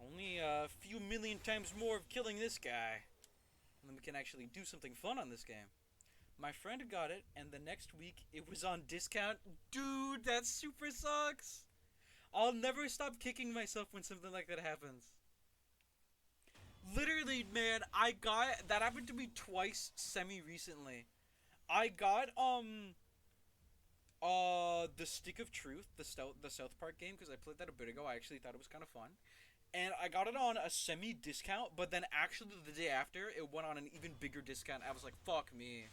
Only a few million times more of killing this guy. And then we can actually do something fun on this game. My friend got it, and the next week it was on discount. Dude, that super sucks. I'll never stop kicking myself when something like that happens. Literally, man, I got that happened to me twice semi-recently. I got the Stick of Truth, the South Park game, because I played that a bit ago. I actually thought it was kind of fun. And I got it on a semi-discount, but then actually the day after, it went on an even bigger discount. I was like, fuck me.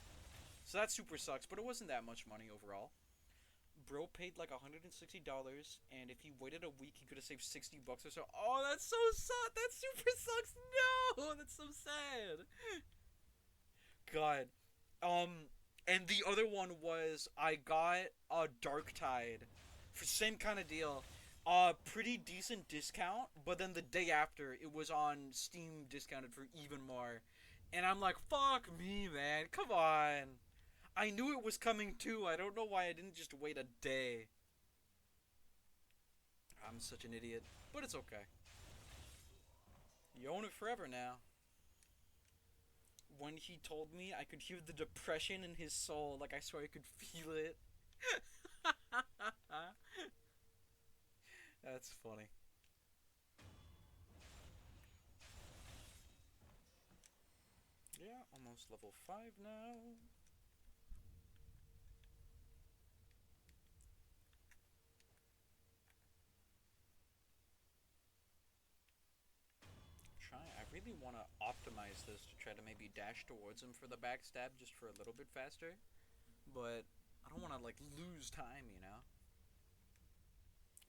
So that super sucks, but it wasn't that much money overall. Bro paid like $160, and if he waited a week, he could have saved $60 or so. Oh, that's so sad. That super sucks. No, that's so sad. God. And the other one was I got a Dark Tide for same kind of deal. Pretty decent discount, but then the day after, it was on Steam discounted for even more. And I'm like, fuck me, man. Come on. I knew it was coming too. I don't know why I didn't just wait a day. I'm such an idiot. But it's okay. You own it forever now. When he told me, I could hear the depression in his soul. Like I swear I could feel it. That's funny. Yeah, almost level 5 now. I really want to optimize this to try to maybe dash towards him for the backstab just for a little bit faster. But I don't want to like lose time, you know.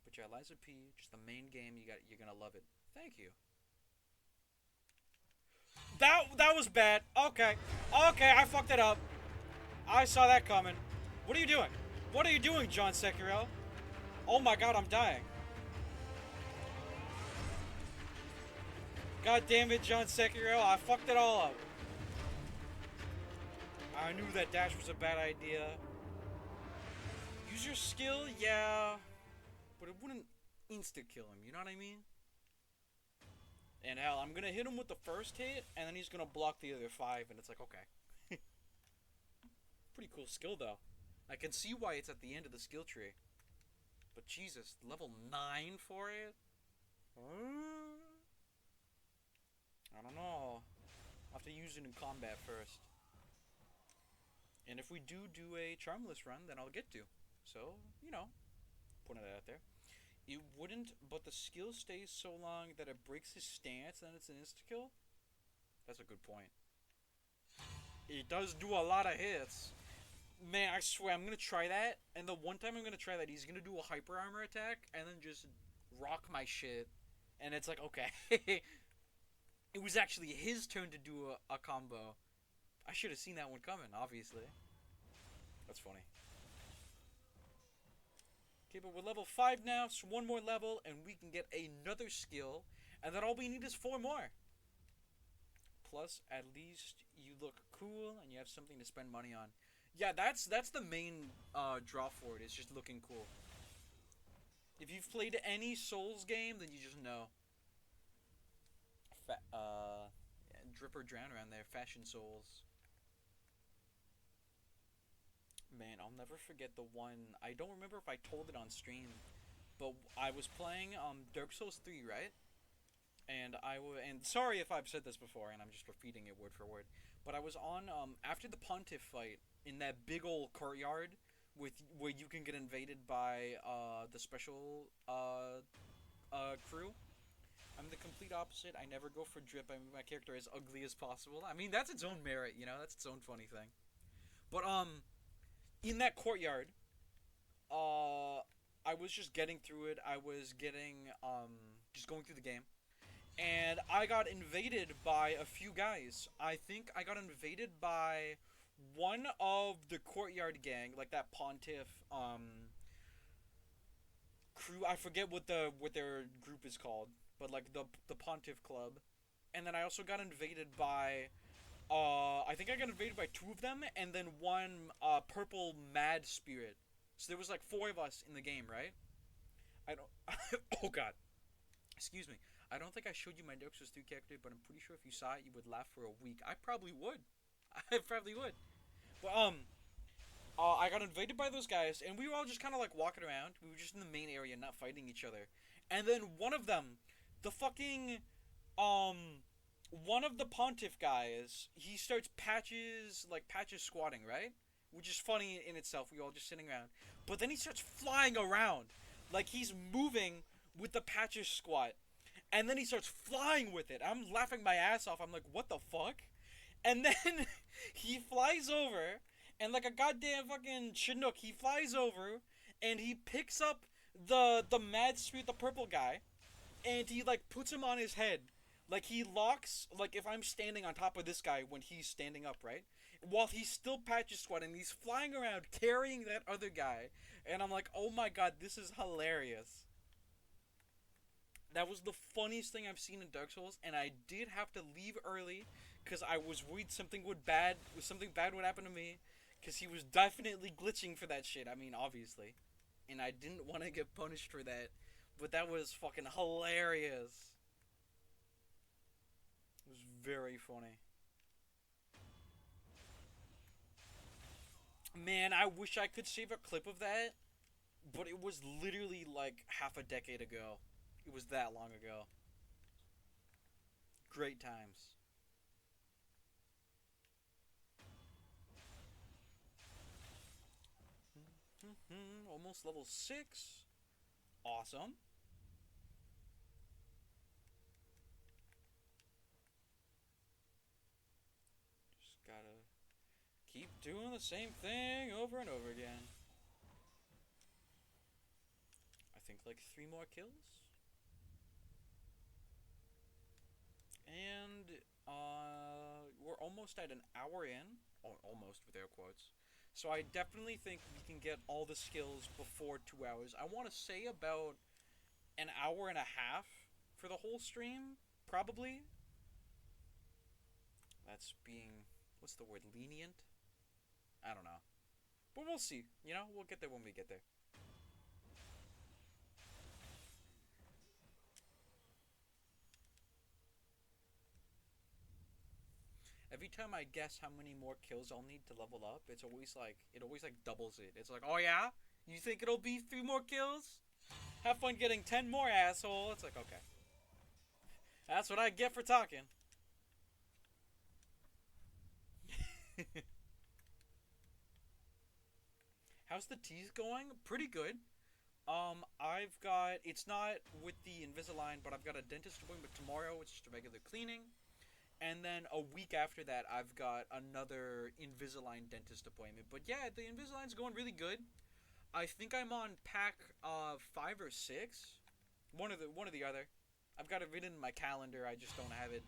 But yeah, Lies of P, just the main game. You're gonna love it. Thank you. That was bad. Okay, okay, I fucked it up. I saw that coming. What are you doing? What are you doing, John Sekiro? Oh my god, I'm dying. God damn it, John Sekiro, I fucked it all up. I knew that dash was a bad idea. Use your skill, yeah. But it wouldn't insta-kill him, you know what I mean? And hell, I'm gonna hit him with the first hit, and then he's gonna block the other 5, and it's like, okay. Pretty cool skill, though. I can see why it's at the end of the skill tree. But Jesus, level 9 for it? I don't know. I'll have to use it in combat first. And if we do a Charmless run, then I'll get to. So, putting it out there. It wouldn't, but the skill stays so long that it breaks his stance and then it's an insta kill? That's a good point. It does do a lot of hits. Man, I swear, I'm gonna try that, and the one time I'm gonna try that, he's gonna do a hyper armor attack and then just rock my shit. And it's like, okay. It was actually his turn to do a combo. I should have seen that one coming, obviously. That's funny. Okay, but we're level 5 now, so one more level, and we can get another skill, and then all we need is 4 more. Plus, at least you look cool, and you have something to spend money on. Yeah, that's the main draw for it, is just looking cool. If you've played any Souls game, then you just know. Yeah, drip or drown around there, Fashion Souls. Man, I'll never forget the one. I don't remember if I told it on stream, but I was playing Dark Souls 3, right? And sorry if I've said this before and I'm just repeating it word for word, but I was on after the Pontiff fight in that big old courtyard with where you can get invaded by the special crew. I'm the complete opposite. I never go for drip. I mean, my character is ugly as possible. I mean, that's its own merit, that's its own funny thing. But in that courtyard, I was just getting through it. I was getting just going through the game, and I got invaded by a few guys. I think I got invaded by one of the courtyard gang, like that Pontiff crew. I forget what their group is called, but like the Pontiff Club. And then I also got invaded by I think I got invaded by 2 of them, and then one purple mad spirit. So there was like 4 of us in the game, right? I don't. Oh God, excuse me. I don't think I showed you my Dark Souls 3 character, but I'm pretty sure if you saw it, you would laugh for a week. I probably would. I probably would. But I got invaded by those guys, and we were all just kind of like walking around. We were just in the main area, not fighting each other. And then one of them, the fucking one of the Pontiff guys, he starts patches squatting, right? Which is funny in itself. We all just sitting around, but then he starts flying around, like he's moving with the patches squat, and then he starts flying with it. I'm laughing my ass off. I'm like, what the fuck? And then he flies over, and like a goddamn fucking Chinook, he flies over, and he picks up the Mad Spirit, the purple guy, and he like puts him on his head. Like he locks, like if I'm standing on top of this guy when he's standing up, right? While he's still patches squatting, he's flying around carrying that other guy, and I'm like, oh my god, this is hilarious. That was the funniest thing I've seen in Dark Souls, and I did have to leave early because I was worried something bad would happen to me, because he was definitely glitching for that shit. I mean, obviously, and I didn't want to get punished for that, but that was fucking hilarious. It was very funny. Man, I wish I could save a clip of that, but it was literally like half a decade ago. It was that long ago. Great times. Almost level 6. Awesome. Just gotta keep doing the same thing over and over again. I think like 3 more kills. And we're almost at an hour in. Oh, almost with air quotes. So I definitely think we can get all the skills before 2 hours. I want to say about an hour and a half for the whole stream, probably. That's being, what's the word, lenient? I don't know. But we'll see. We'll get there when we get there. Every time I guess how many more kills I'll need to level up, it always like doubles it. It's like, oh yeah? You think it'll be 3 more kills? Have fun getting 10 more, asshole. It's like, okay. That's what I get for talking. How's the teeth going? Pretty good. I've got, it's not with the Invisalign, but I've got a dentist appointment tomorrow. It's just a regular cleaning. And then a week after that, I've got another Invisalign dentist appointment. But yeah, the Invisalign's going really good. I think I'm on pack 5 or 6. One or the other. I've got it written in my calendar. I just don't have it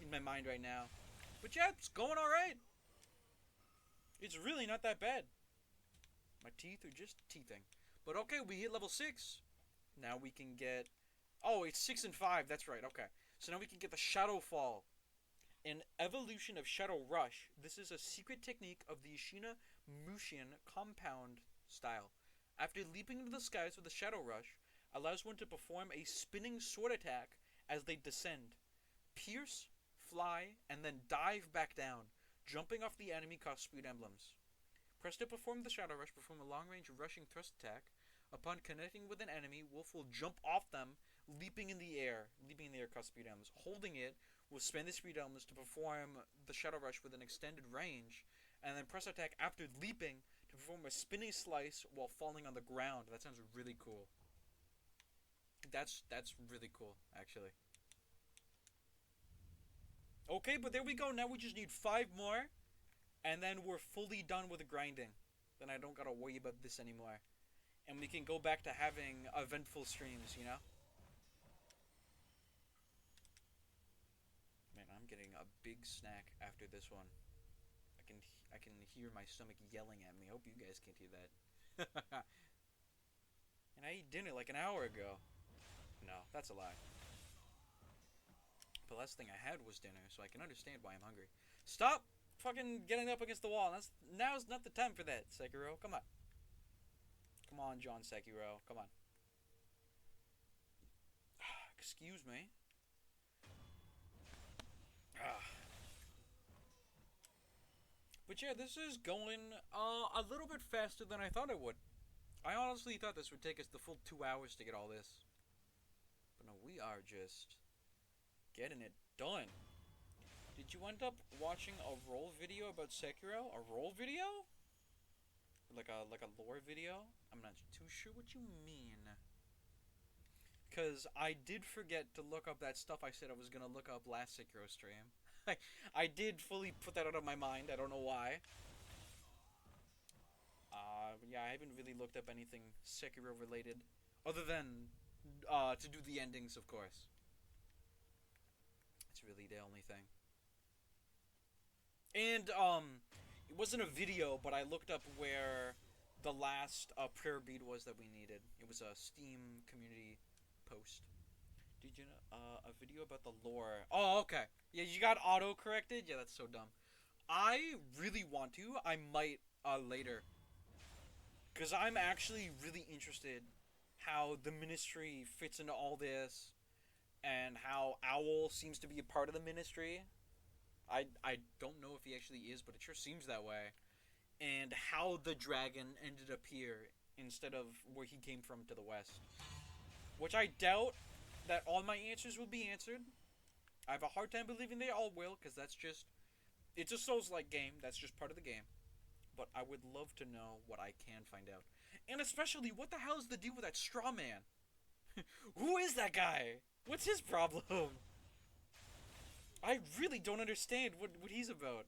in my mind right now. But yeah, it's going all right. It's really not that bad. My teeth are just teething. But okay, we hit level 6. Now we can get... Oh, it's 6 and 5. That's right. Okay. So now we can get the Shadow Fall. An evolution of Shadow Rush. This is a secret technique of the Ishina Mushin compound style. After leaping into the skies with a Shadow Rush, allows one to perform a spinning sword attack as they descend. Pierce, fly, and then dive back down, jumping off the enemy cost speed emblems. Press to perform the Shadow Rush, perform a long-range rushing thrust attack. Upon connecting with an enemy, Wolf will jump off them, leaping in the air. Leaping in the air cost speed emblems. Holding it will spend the speed emblems to perform the Shadow Rush with an extended range, and then press attack after leaping to perform a spinning slice while falling on the ground. That sounds really cool. That's really cool, actually. Okay, but there we go. Now we just need 5 more, and then we're fully done with the grinding. Then I don't gotta worry about this anymore. And we can go back to having eventful streams, you know? Man, I'm getting a big snack after this one. I can hear my stomach yelling at me. I hope you guys can't hear that. And I ate dinner like an hour ago. No, that's a lie. The last thing I had was dinner, so I can understand why I'm hungry. Stop fucking getting up against the wall. Now's not the time for that, Sekiro. Come on. Come on, John Sekiro. Come on. Excuse me. But yeah, this is going a little bit faster than I thought it would. I honestly thought this would take us the full 2 hours to get all this. But no, we are just getting it done. Did you end up watching a roll video about Sekiro? A roll video? Like a lore video? I'm not too sure what you mean. Because I did forget to look up that stuff I said I was going to look up last Sekiro stream. I did fully put that out of my mind. I don't know why. Yeah, I haven't really looked up anything Sekiro related. Other than to do the endings, of course. It's really the only thing. And, it wasn't a video, but I looked up where the last prayer bead was that we needed. It was a Steam community post. Did you know, a video about the lore? Oh, okay. Yeah, you got auto-corrected? Yeah, that's so dumb. I really want to. I might, later. Because I'm actually really interested how the Ministry fits into all this, and how Owl seems to be a part of the Ministry. I don't know if he actually is, but it sure seems that way. And how the dragon ended up here instead of where he came from to the west. Which I doubt that all my answers will be answered. I have a hard time believing they all will, because that's just... It's a Souls-like game, that's just part of the game. But I would love to know what I can find out. And especially, what the hell is the deal with that straw man? Who is that guy? What's his problem? I really don't understand what he's about.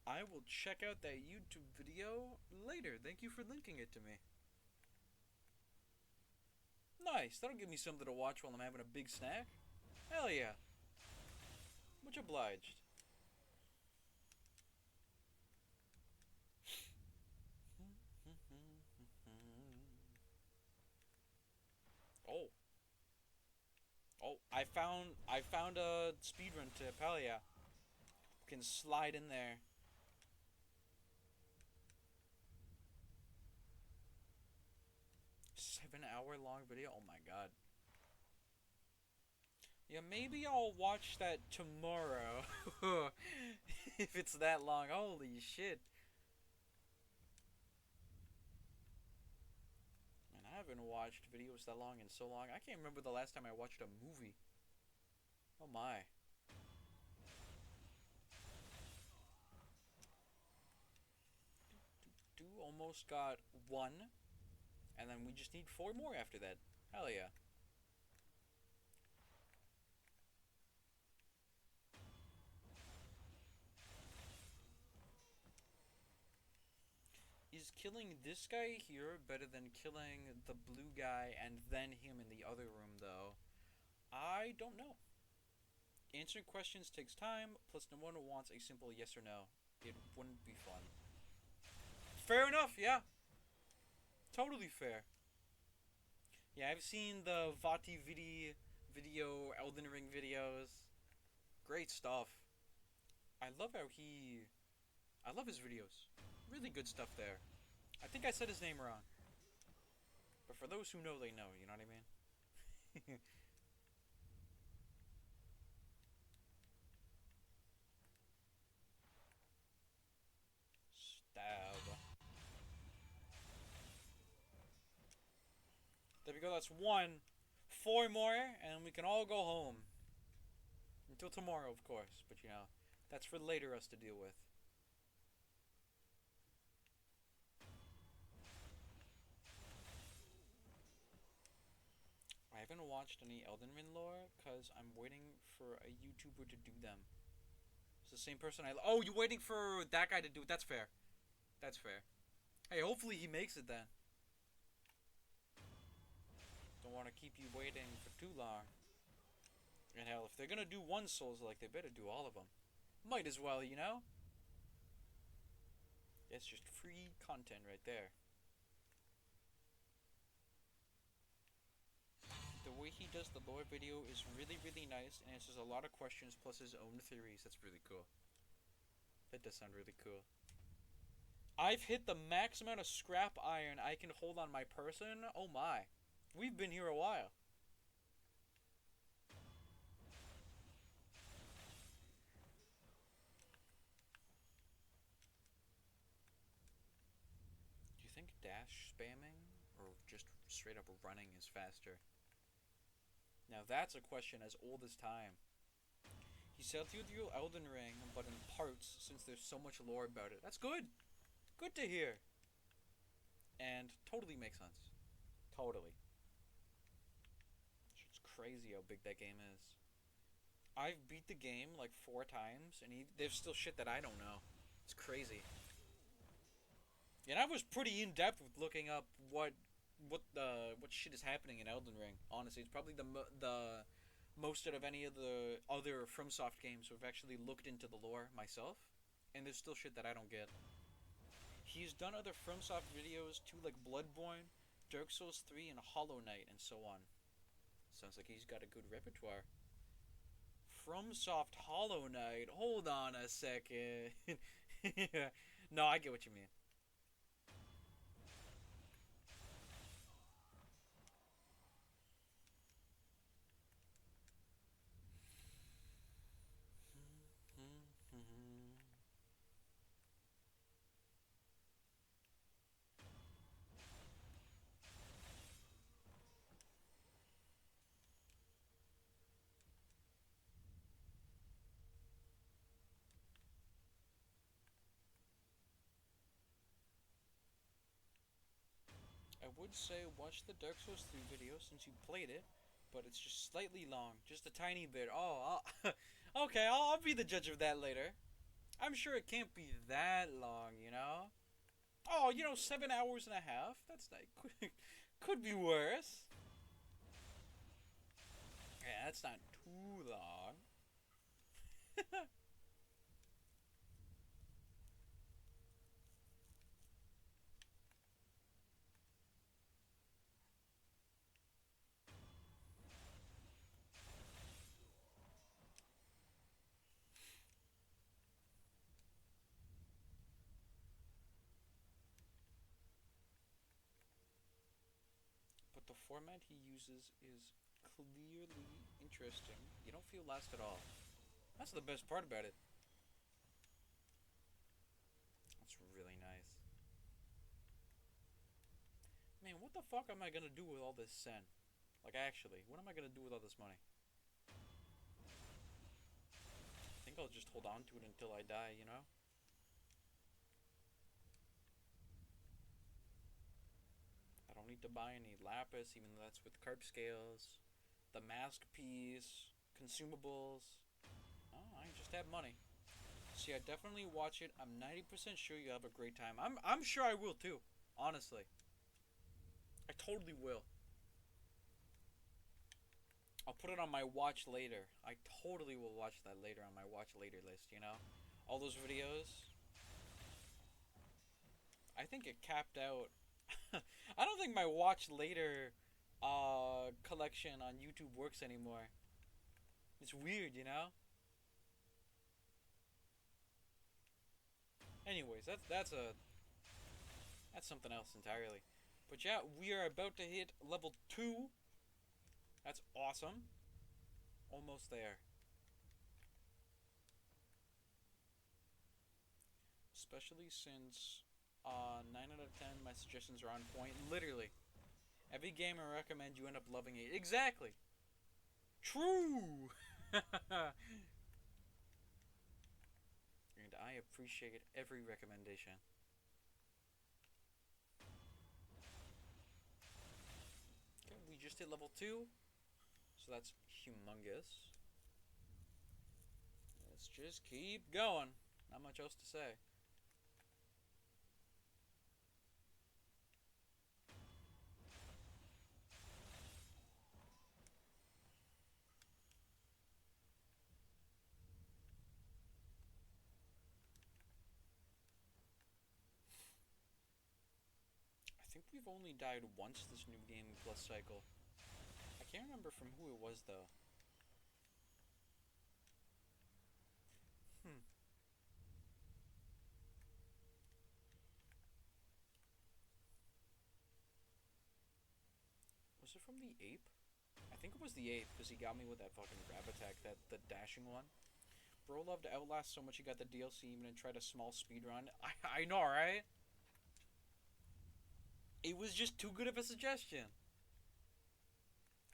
I will check out that YouTube video later. Thank you for linking it to me. Nice. That'll give me something to watch while I'm having a big snack. Hell yeah. Much obliged. Oh. Oh, I found a speedrun tip. Hell yeah. Can slide in there. Seven-hour-long video? Oh my god. Yeah, maybe I'll watch that tomorrow. If it's that long. Holy shit. Man, I haven't watched videos that long in so long. I can't remember the last time I watched a movie. Oh my. almost got one, and then we just need 4 more after that. Hell yeah. Is killing this guy here better than killing the blue guy and then him in the other room, though? I don't know. Answering questions takes time, plus no one wants a simple yes or no. It wouldn't be fun. Fair enough, yeah. Totally fair. Yeah, I've seen the Vati video, Elden Ring videos. Great stuff. I love how he... I love his videos. Really good stuff there. I think I said his name wrong. But for those who know, they know, you know what I mean? Stab. There we go, that's 1. 4 more, and we can all go home. Until tomorrow, of course, but you know, that's for later us to deal with. I haven't watched any Elden Ring lore, because I'm waiting for a YouTuber to do them. It's the same person I... Oh, you're waiting for that guy to do it. That's fair. That's fair. Hey, hopefully he makes it then. Don't want to keep you waiting for too long. And hell, if they're gonna do one Souls like, they better do all of them. Might as well, you know? It's just free content right there. The way he does the lore video is really, really nice and answers a lot of questions plus his own theories. That's really cool. That does sound really cool. I've hit the max amount of scrap iron I can hold on my person. Oh my. We've been here a while. Do you think dash spamming or just straight up running is faster? Now that's a question as old as time. He said through the Elden Ring, but in parts since there's so much lore about it. That's good. Good to hear. And totally makes sense. Totally. It's crazy how big that game is. I've beat the game like 4 times, and there's still shit that I don't know. It's crazy. And I was pretty in depth with looking up what shit is happening in Elden Ring. Honestly, it's probably the most out of any of the other FromSoft games who have actually looked into the lore myself, and there's still shit that I don't get. He's done other FromSoft videos too, like Bloodborne, Dark Souls 3, and Hollow Knight, and so on. Sounds like he's got a good repertoire. FromSoft Hollow Knight. Hold on a second. No, I get what you mean. I would say watch the Dark Souls 3 video since you played it, but it's just slightly long, just a tiny bit. Oh, okay, I'll be the judge of that later. I'm sure it can't be that long, you know? Oh, 7 hours and a half? That's like, could be worse. Yeah, that's not too long. But the format he uses is clearly interesting. You don't feel lost at all. That's the best part about it. That's really nice. Man, what the fuck am I gonna do with all this sen? Like, actually, what am I gonna do with all this money? I think I'll just hold on to it until I die, you know? need to buy any lapis, even though that's with carp scales. The mask piece, consumables. Oh, I just have money. So yeah, definitely watch it. I'm 90% sure you'll have a great time. I'm sure I will too. Honestly, I totally will. I'll put it on my watch later. I totally will watch that later on my watch later list, you know? All those videos. I think it capped out. I don't think my watch later collection on YouTube works anymore. It's weird, you know? Anyways, that's something else entirely. But yeah, we are about to hit level 2. That's awesome. Almost there. Especially since 9 out of 10 my suggestions are on point. Literally. Every game I recommend you end up loving it. Exactly. True. And I appreciate every recommendation. Okay, we just hit level 2. So that's humongous. Let's just keep going. Not much else to say. I think we've only died once this new game plus cycle. I can't remember from who it was though. Hmm. Was it from the ape? I think it was the ape because he got me with that fucking grab attack, that the dashing one. Bro loved Outlast so much he got the DLC even and tried a small speed run. I know, right? It was just too good of a suggestion.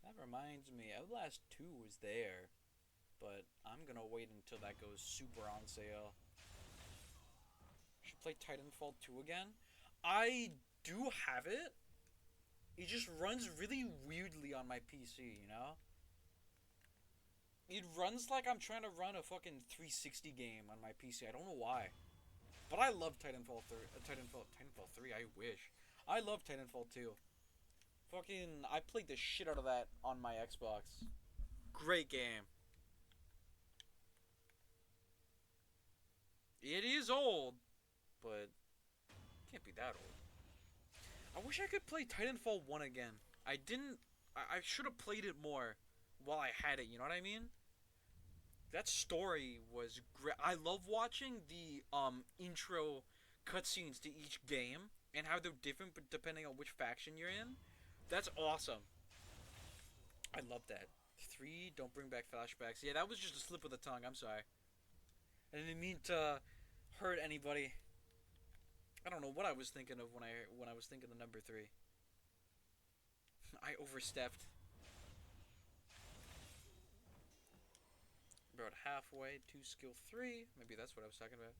That reminds me, Outlast 2 was there, but I'm gonna wait until that goes super on sale. Should play Titanfall 2 again. I do have it. It just runs really weirdly on my PC, you know? It runs like I'm trying to run a fucking 360 game on my PC. I don't know why. But I love Titanfall 3. Titanfall 3, I wish. I love Titanfall 2. Fucking, I played the shit out of that on my Xbox. Great game. It is old, but can't be that old. I wish I could play Titanfall 1 again. I didn't. I should have played it more while I had it, you know what I mean? That story was great. I love watching the intro cutscenes to each game and how they're different but depending on which faction you're in. That's awesome. I love that. 3, don't bring back flashbacks. Yeah, that was just a slip of the tongue. I'm sorry. I didn't mean to hurt anybody. I don't know what I was thinking of when I was thinking the number 3. I overstepped. About halfway to skill 3. Maybe that's what I was talking about.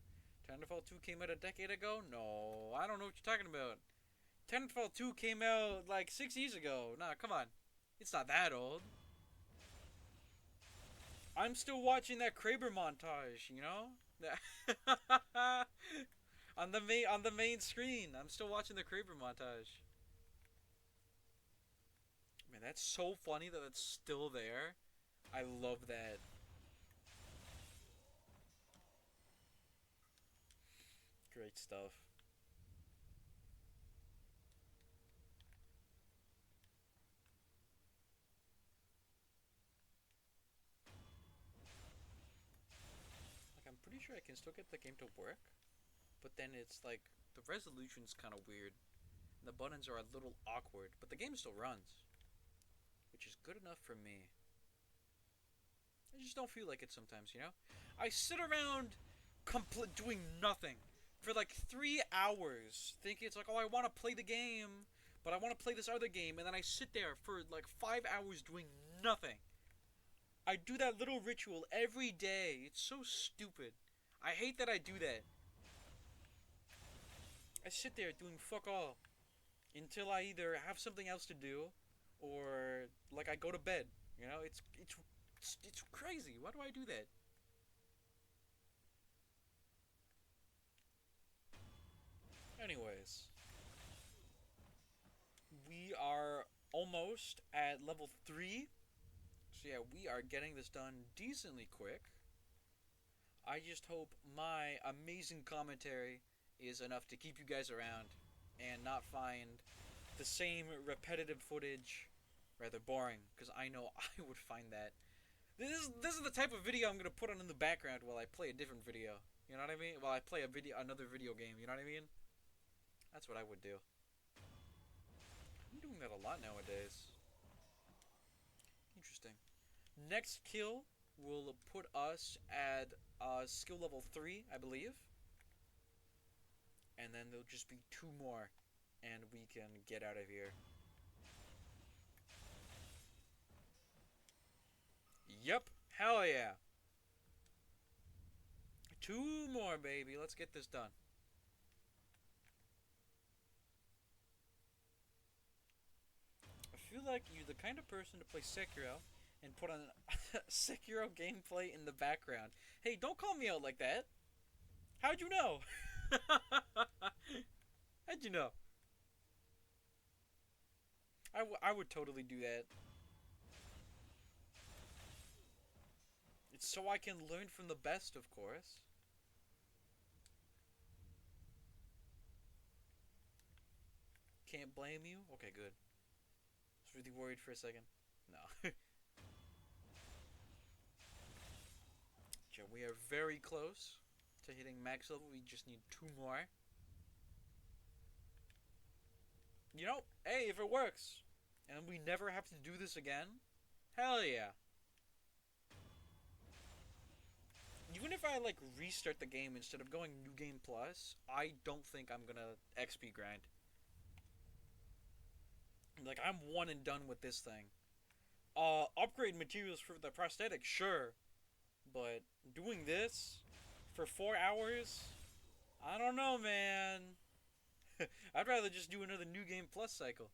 Titanfall 2 came out a decade ago? No, I don't know what you're talking about. Titanfall 2 came out like 6 years ago. Nah, come on. It's not that old. I'm still watching that Kraber montage, you know? On the main screen. I'm still watching the Kraber montage. Man, that's so funny that it's still there. I love that. Great stuff. Like, I'm pretty sure I can still get the game to work, but then it's like the resolution's kind of weird. And the buttons are a little awkward, but the game still runs, which is good enough for me. I just don't feel like it sometimes, you know? I sit around doing nothing for like 3 hours, thinking it's like, oh, I want to play the game, but I want to play this other game, and then I sit there for like 5 hours doing nothing. I do that little ritual every day. It's so stupid. I hate that I do that. I sit there doing fuck all. until I either have something else to do, or like I go to bed. You know, it's crazy. Why do I do that? Anyways, we are almost at level 3. So yeah, we are getting this done decently quick. I just hope my amazing commentary is enough to keep you guys around and not find the same repetitive footage rather boring, because I know I would find that. This is the type of video I'm gonna put on in the background while I play a different video. You know what I mean? While I play another video game. You know what I mean? That's what I would do. I'm doing that a lot nowadays. Interesting. Next kill will put us at skill level 3, I believe. And then there'll just be 2 more, and we can get out of here. Yep, hell yeah. 2 more, baby. Let's get this done. I feel like you're the kind of person to play Sekiro and put on Sekiro gameplay in the background. Hey, don't call me out like that. How'd you know? How'd you know? I would totally do that. It's so I can learn from the best, of course. Can't blame you? Okay, good. I was really worried for a second. No. We are very close to hitting max level. We just need 2 more. You know, hey, if it works, and we never have to do this again, hell yeah. Even if I like restart the game instead of going New Game Plus, I don't think I'm gonna XP grind. Like, I'm one and done with this thing. Upgrade materials for the prosthetic, sure. But doing this for 4 hours? I don't know, man. I'd rather just do another New Game Plus cycle.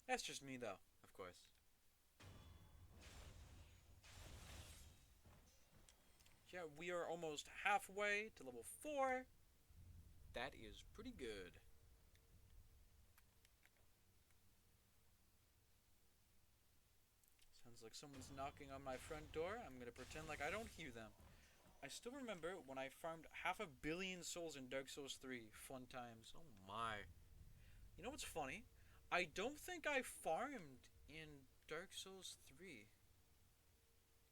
That's just me, though, of course. Yeah, we are almost halfway to level 4. That is pretty good. Sounds like someone's knocking on my front door. I'm gonna pretend like I don't hear them. I still remember when I farmed 500 million souls in Dark Souls 3. Fun times. Oh my. You know what's funny? I don't think I farmed in Dark Souls 3.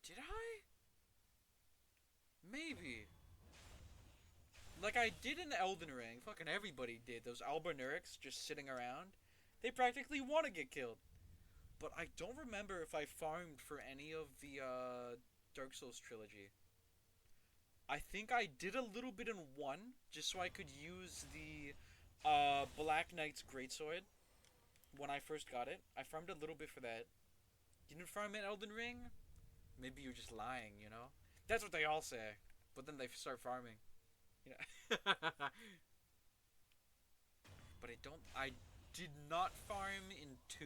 Did I? Maybe. Like I did in Elden Ring. Fucking everybody did. Those Albernurics just sitting around. They practically want to get killed. But I don't remember if I farmed for any of the Dark Souls trilogy. I think I did a little bit in 1, just so I could use the Black Knight's Greatsword when I first got it. I farmed a little bit for that. You didn't farm in Elden Ring? Maybe you're just lying, you know? That's what they all say. But then they start farming. You know? But I did not farm in 2.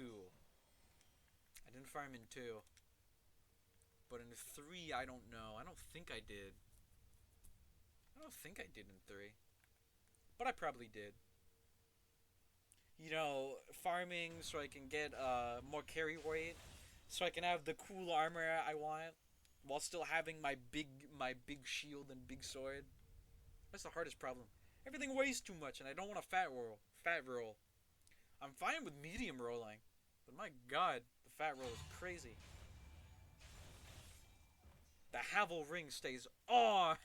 I didn't farm in 2. But in 3, I don't know. I don't think I did. I don't think I did in 3. But I probably did. You know, farming so I can get more carry weight, so I can have the cool armor I want, while still having my big shield and big sword. That's the hardest problem. Everything weighs too much, and I don't want a fat roll. I'm fine with medium rolling, but my god, the fat roll is crazy. The Havel ring stays on.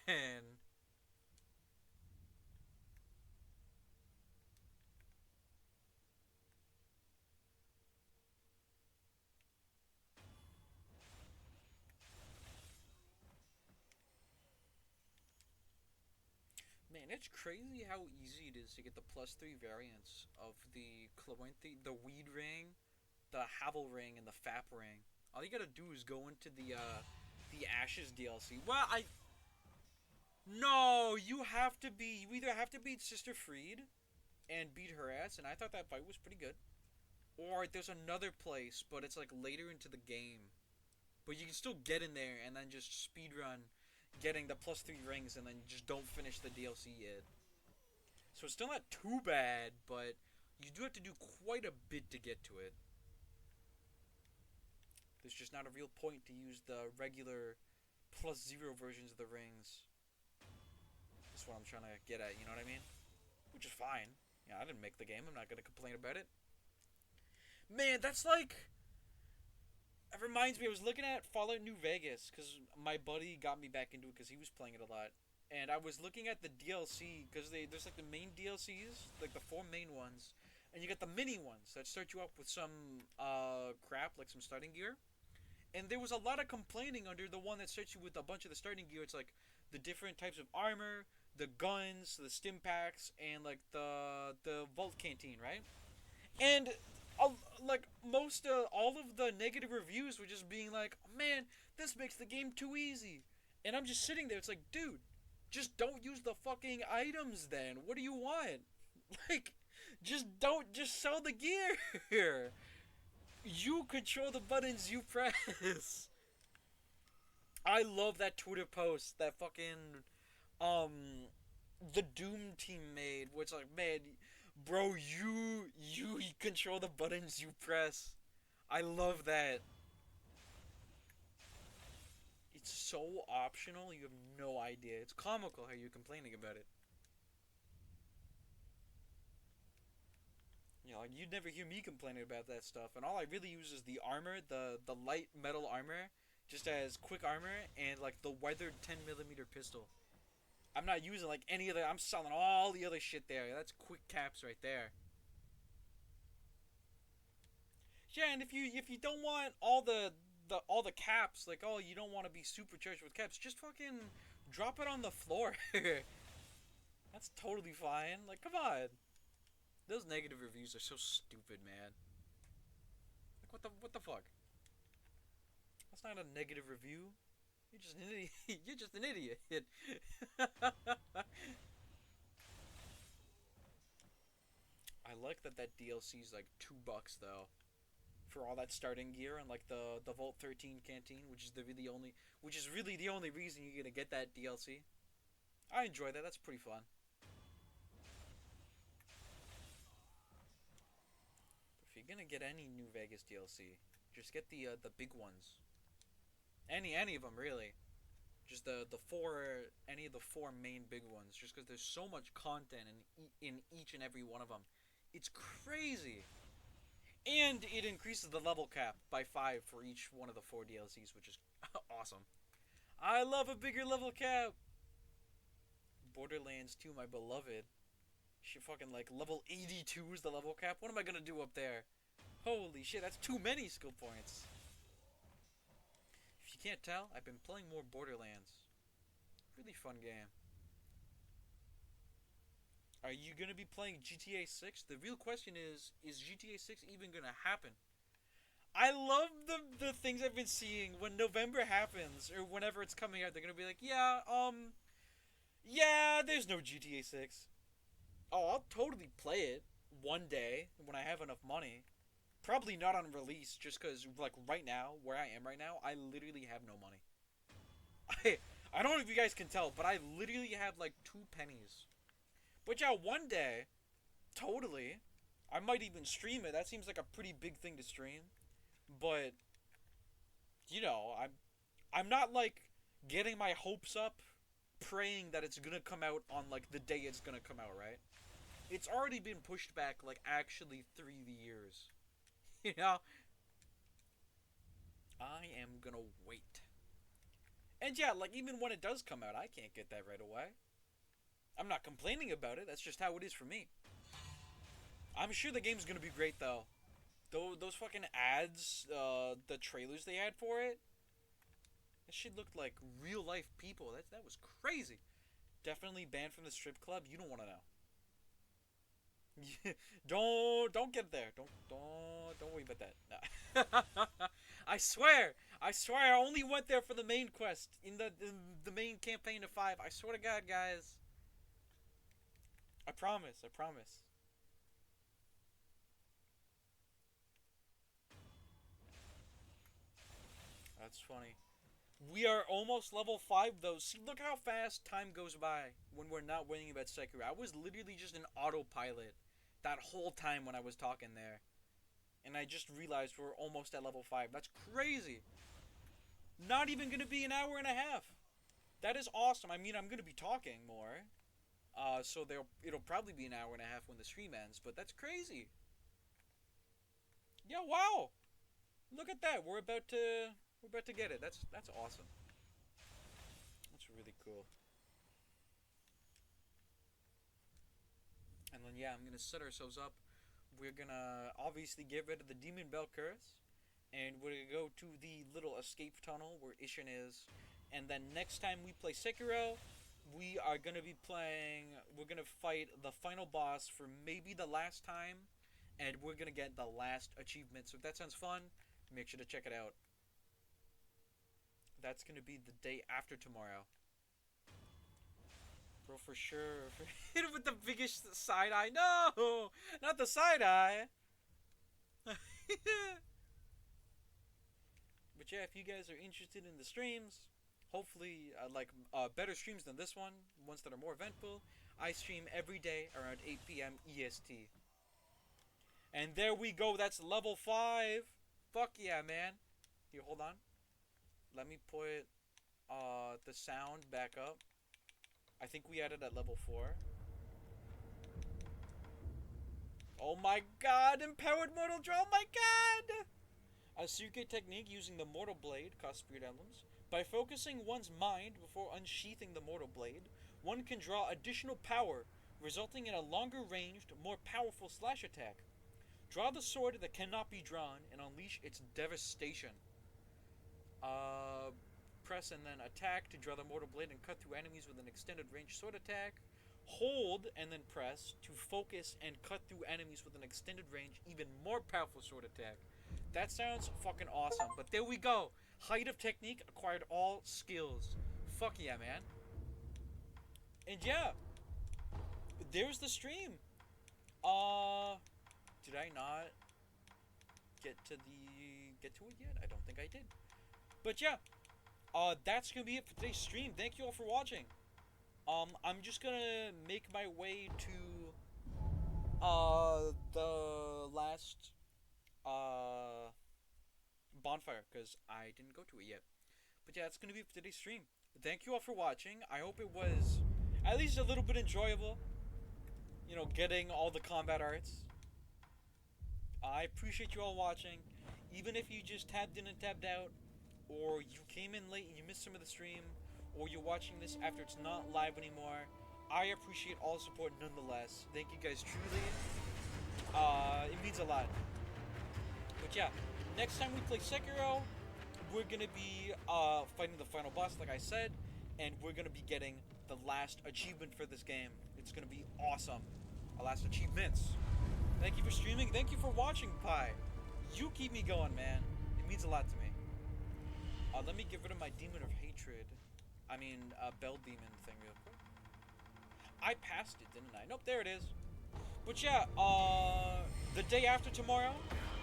Man, it's crazy how easy it is to get the +3 variants of the the Weed Ring, the Havel Ring, and the Fap Ring. All you gotta do is go into the Ashes DLC. Well, No, you either have to beat Sister Freed and beat her ass, and I thought that fight was pretty good. Or there's another place, but it's like later into the game. But you can still get in there and then just speed run getting the +3 rings and then just don't finish the DLC yet. So it's still not too bad, but you do have to do quite a bit to get to it. There's just not a real point to use the regular +0 versions of the rings. That's what I'm trying to get at, you know what I mean? Which is fine. Yeah, I didn't make the game. I'm not going to complain about it. Man, that's like... It reminds me, I was looking at Fallout New Vegas because my buddy got me back into it because he was playing it a lot. And I was looking at the DLC because there's like the main DLCs, like the 4 main ones, and you got the mini ones that start you up with some crap, like some starting gear. And there was a lot of complaining under the one that starts you with a bunch of the starting gear. It's like the different types of armor, the guns, the stim packs, and like the vault canteen, right? And like most all of the negative reviews were just being like, oh, man, this makes the game too easy. And I'm just sitting there. It's like, dude, just don't use the fucking items then. What do you want? Like, just sell the gear. You control the buttons you press. I love that Twitter post that fucking um the Doom team made, which like, man, bro, you control the buttons you press. I love that. It's so optional, you have no idea. It's comical how you're complaining about it. You know, like you'd never hear me complaining about that stuff, and all I really use is the armor, the light metal armor, just as quick armor, and like the weathered 10mm pistol. I'm not using like any other. I'm selling all the other shit there. That's quick caps right there. Yeah, and if you don't want all the caps, like, oh, you don't want to be supercharged with caps, just fucking drop it on the floor. That's totally fine. Like, come on. Those negative reviews are so stupid, man. Like, what the fuck? That's not a negative review. You're just an idiot. You're just an idiot. I like that DLC is like $2 though, for all that starting gear and like the Vault 13 canteen, which is really the only reason you're gonna get that DLC. I enjoy that. That's pretty fun. If you're gonna get any New Vegas DLC, just get the big ones. Any of them really. Just the four any of the 4 main big ones. Just because there's so much content in each and every one of them. It's crazy. And it increases the level cap by 5 for each one of the 4 DLCs, which is awesome. I love a bigger level cap. Borderlands 2, my beloved. She fucking like level 82 is the level cap. What am I gonna do up there? Holy shit, that's too many skill points. If you can't tell, I've been playing more Borderlands. Really fun game. Are you gonna be playing GTA 6? The real question is GTA 6 even gonna happen? I love the things I've been seeing when November happens or whenever it's coming out. They're gonna be like, yeah, there's no GTA 6. Oh, I'll totally play it one day when I have enough money. Probably not on release, just because like right now, where I am right now, I literally have no money. I don't know if you guys can tell, but I literally have like 2 pennies. But yeah, one day, totally, I might even stream it. That seems like a pretty big thing to stream. But I'm not like getting my hopes up, praying that it's gonna come out on like the day it's gonna come out, right? It's already been pushed back like actually 3 years. You know, I am gonna wait. And yeah, like even when it does come out, I can't get that right away. I'm not complaining about it. That's just how it is for me. I'm sure the game's gonna be great though. Those fucking ads, the trailers they had for it, that shit looked like real life people. That was crazy. Definitely banned from the strip club. You don't want to know. don't get there. Don't worry about that. No. I swear, I swear I only went there for the main quest in the main campaign of 5. I swear to God, guys. I promise. I promise. That's funny. We are almost level 5 though. See, look how fast time goes by when we're not worrying about Sekiro. I was literally just an autopilot that whole time when I was talking there. And I just realized we're almost at level 5. That's crazy. Not even going to be an hour and a half. That is awesome. I mean, I'm going to be talking more. So it'll probably be an hour and a half when the stream ends, but that's crazy. Yeah, wow. Look at that. We're about to get it. That's awesome. That's really cool. And then yeah, I'm gonna set ourselves up. We're gonna obviously get rid of the Demon Bell Curse, and we're gonna go to the little escape tunnel where Ishin is. And then next time we play Sekiro, we are gonna be playing. We're gonna fight the final boss for maybe the last time, and we're gonna get the last achievement. So if that sounds fun, make sure to check it out. That's gonna be the day after tomorrow. Bro, for sure. Hit him with the biggest side eye. No! Not the side eye! But yeah, if you guys are interested in the streams, hopefully, better streams than this one, ones that are more eventful, I stream every day around 8 p.m. EST. And there we go, that's level 5. Fuck yeah, man. Here, hold on. Let me put the sound back up. I think we had it at level 4. Oh my god, empowered mortal draw, oh my god! A secret technique using the mortal blade costs spirit emblems. By focusing one's mind before unsheathing the mortal blade, one can draw additional power, resulting in a longer ranged, more powerful slash attack. Draw the sword that cannot be drawn and unleash its devastation. Press and then attack to draw the mortal blade and cut through enemies with an extended range sword attack. Hold and then press to focus and cut through enemies with an extended range, even more powerful sword attack. That sounds fucking awesome. But there we go. Height of technique, acquired all skills. Fuck yeah, man. And yeah, there's the stream. Did I not get to it yet? I don't think I did. But yeah, that's gonna be it for today's stream. Thank you all for watching. I'm just gonna make my way to the last bonfire because I didn't go to it yet. But yeah, that's gonna be it for today's stream. Thank you all for watching. I hope it was at least a little bit enjoyable. You know, getting all the combat arts. I appreciate you all watching. Even if you just tabbed in and tabbed out, or you came in late and you missed some of the stream, or you're watching this after it's not live anymore, I appreciate all the support nonetheless. Thank you guys truly. It means a lot. But yeah, next time we play Sekiro, we're gonna be fighting the final boss, like I said, and we're gonna be getting the last achievement for this game. It's gonna be awesome. Our last achievements. Thank you for streaming. Thank you for watching, Pi. You keep me going, man. It means a lot to me. Let me get rid of my demon of hatred. I mean, bell demon thing real quick. I passed it, didn't I? Nope, there it is. But yeah, the day after tomorrow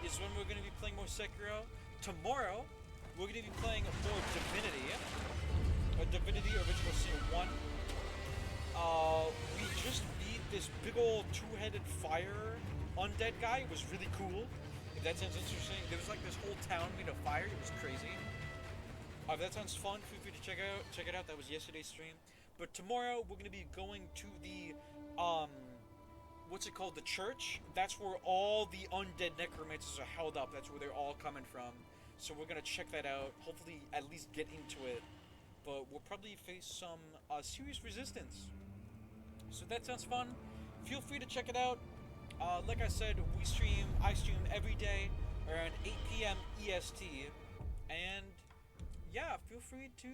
is when we're going to be playing more Sekiro. Tomorrow, we're going to be playing more Divinity. Divinity Original Sin 1. We just beat this big old two-headed fire undead guy. It was really cool. If that sounds interesting. There was like this whole town made of fire. It was crazy. If that sounds fun, feel free to check it out. That was yesterday's stream. But tomorrow we're gonna be going to the what's it called? The church. That's where all the undead necromancers are held up. That's where they're all coming from. So we're gonna check that out. Hopefully, at least get into it. But we'll probably face some serious resistance. So that sounds fun. Feel free to check it out. Like I said, I stream every day around 8 p.m. EST, and yeah, feel free to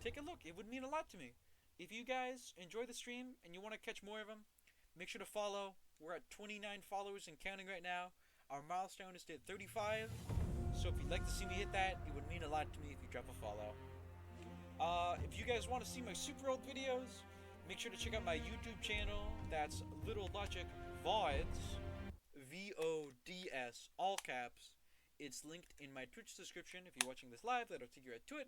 take a look. It would mean a lot to me. If you guys enjoy the stream and you want to catch more of them, make sure to follow. We're at 29 followers and counting right now. Our milestone is to hit 35. So if you'd like to see me hit that, it would mean a lot to me if you drop a follow. If you guys want to see my super old videos, make sure to check out my YouTube channel. That's Little Logic VODs, VODS, all caps. It's linked in my Twitch description. If you're watching this live, that'll take you right to it.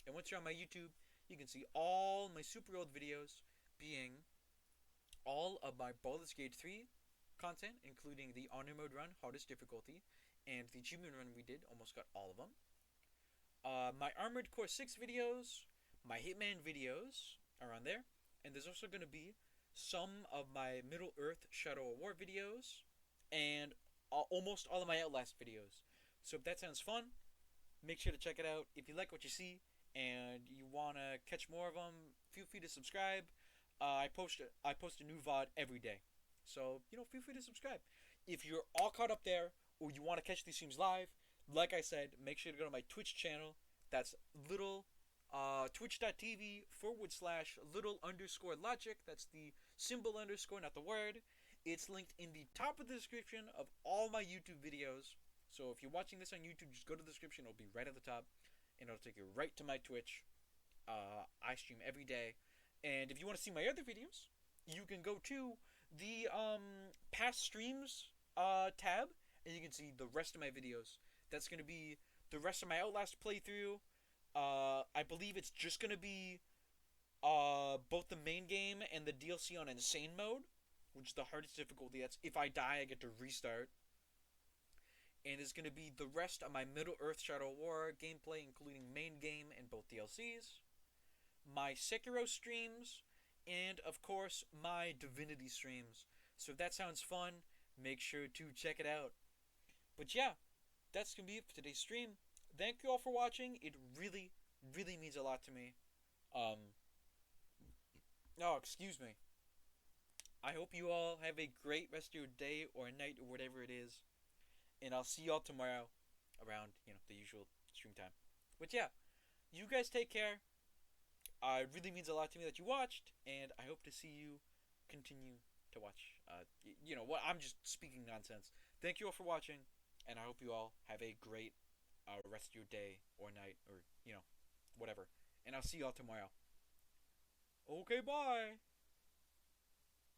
And once you're on my YouTube, you can see all my super old videos, being all of my Baldur's Gate 3 content, including the Honor Mode run, hardest difficulty, and the achievement run we did, almost got all of them. My Armored Core 6 videos, my Hitman videos are on there, and there's also going to be some of my Middle Earth Shadow of War videos, and almost all of my Outlast videos. So if that sounds fun, make sure to check it out. If you like what you see and you want to catch more of them, feel free to subscribe. I post a new VOD every day, so feel free to subscribe. If you're all caught up there, or you want to catch these streams live, like I said, make sure to go to my Twitch channel. That's twitch.tv/little_logic. That's the symbol underscore, not the word. It's linked in the top of the description of all my YouTube videos. So if you're watching this on YouTube, just go to the description. It'll be right at the top, and it'll take you right to my Twitch. I stream every day. And if you want to see my other videos, you can go to the past streams tab, and you can see the rest of my videos. That's going to be the rest of my Outlast playthrough. I believe it's just going to be both the main game and the DLC on Insane Mode, which is the hardest difficulty. That's if I die, I get to restart. And it's going to be the rest of my Middle Earth Shadow War gameplay, including main game and both DLCs. My Sekiro streams, and of course, my Divinity streams. So if that sounds fun, make sure to check it out. But yeah, that's going to be it for today's stream. Thank you all for watching. It really, really means a lot to me. Excuse me. I hope you all have a great rest of your day or night or whatever it is. And I'll see y'all tomorrow around, the usual stream time. But yeah, you guys take care. It really means a lot to me that you watched, and I hope to see you continue to watch. I'm just speaking nonsense. Thank you all for watching, and I hope you all have a great rest of your day or night or, whatever. And I'll see y'all tomorrow. Okay, bye!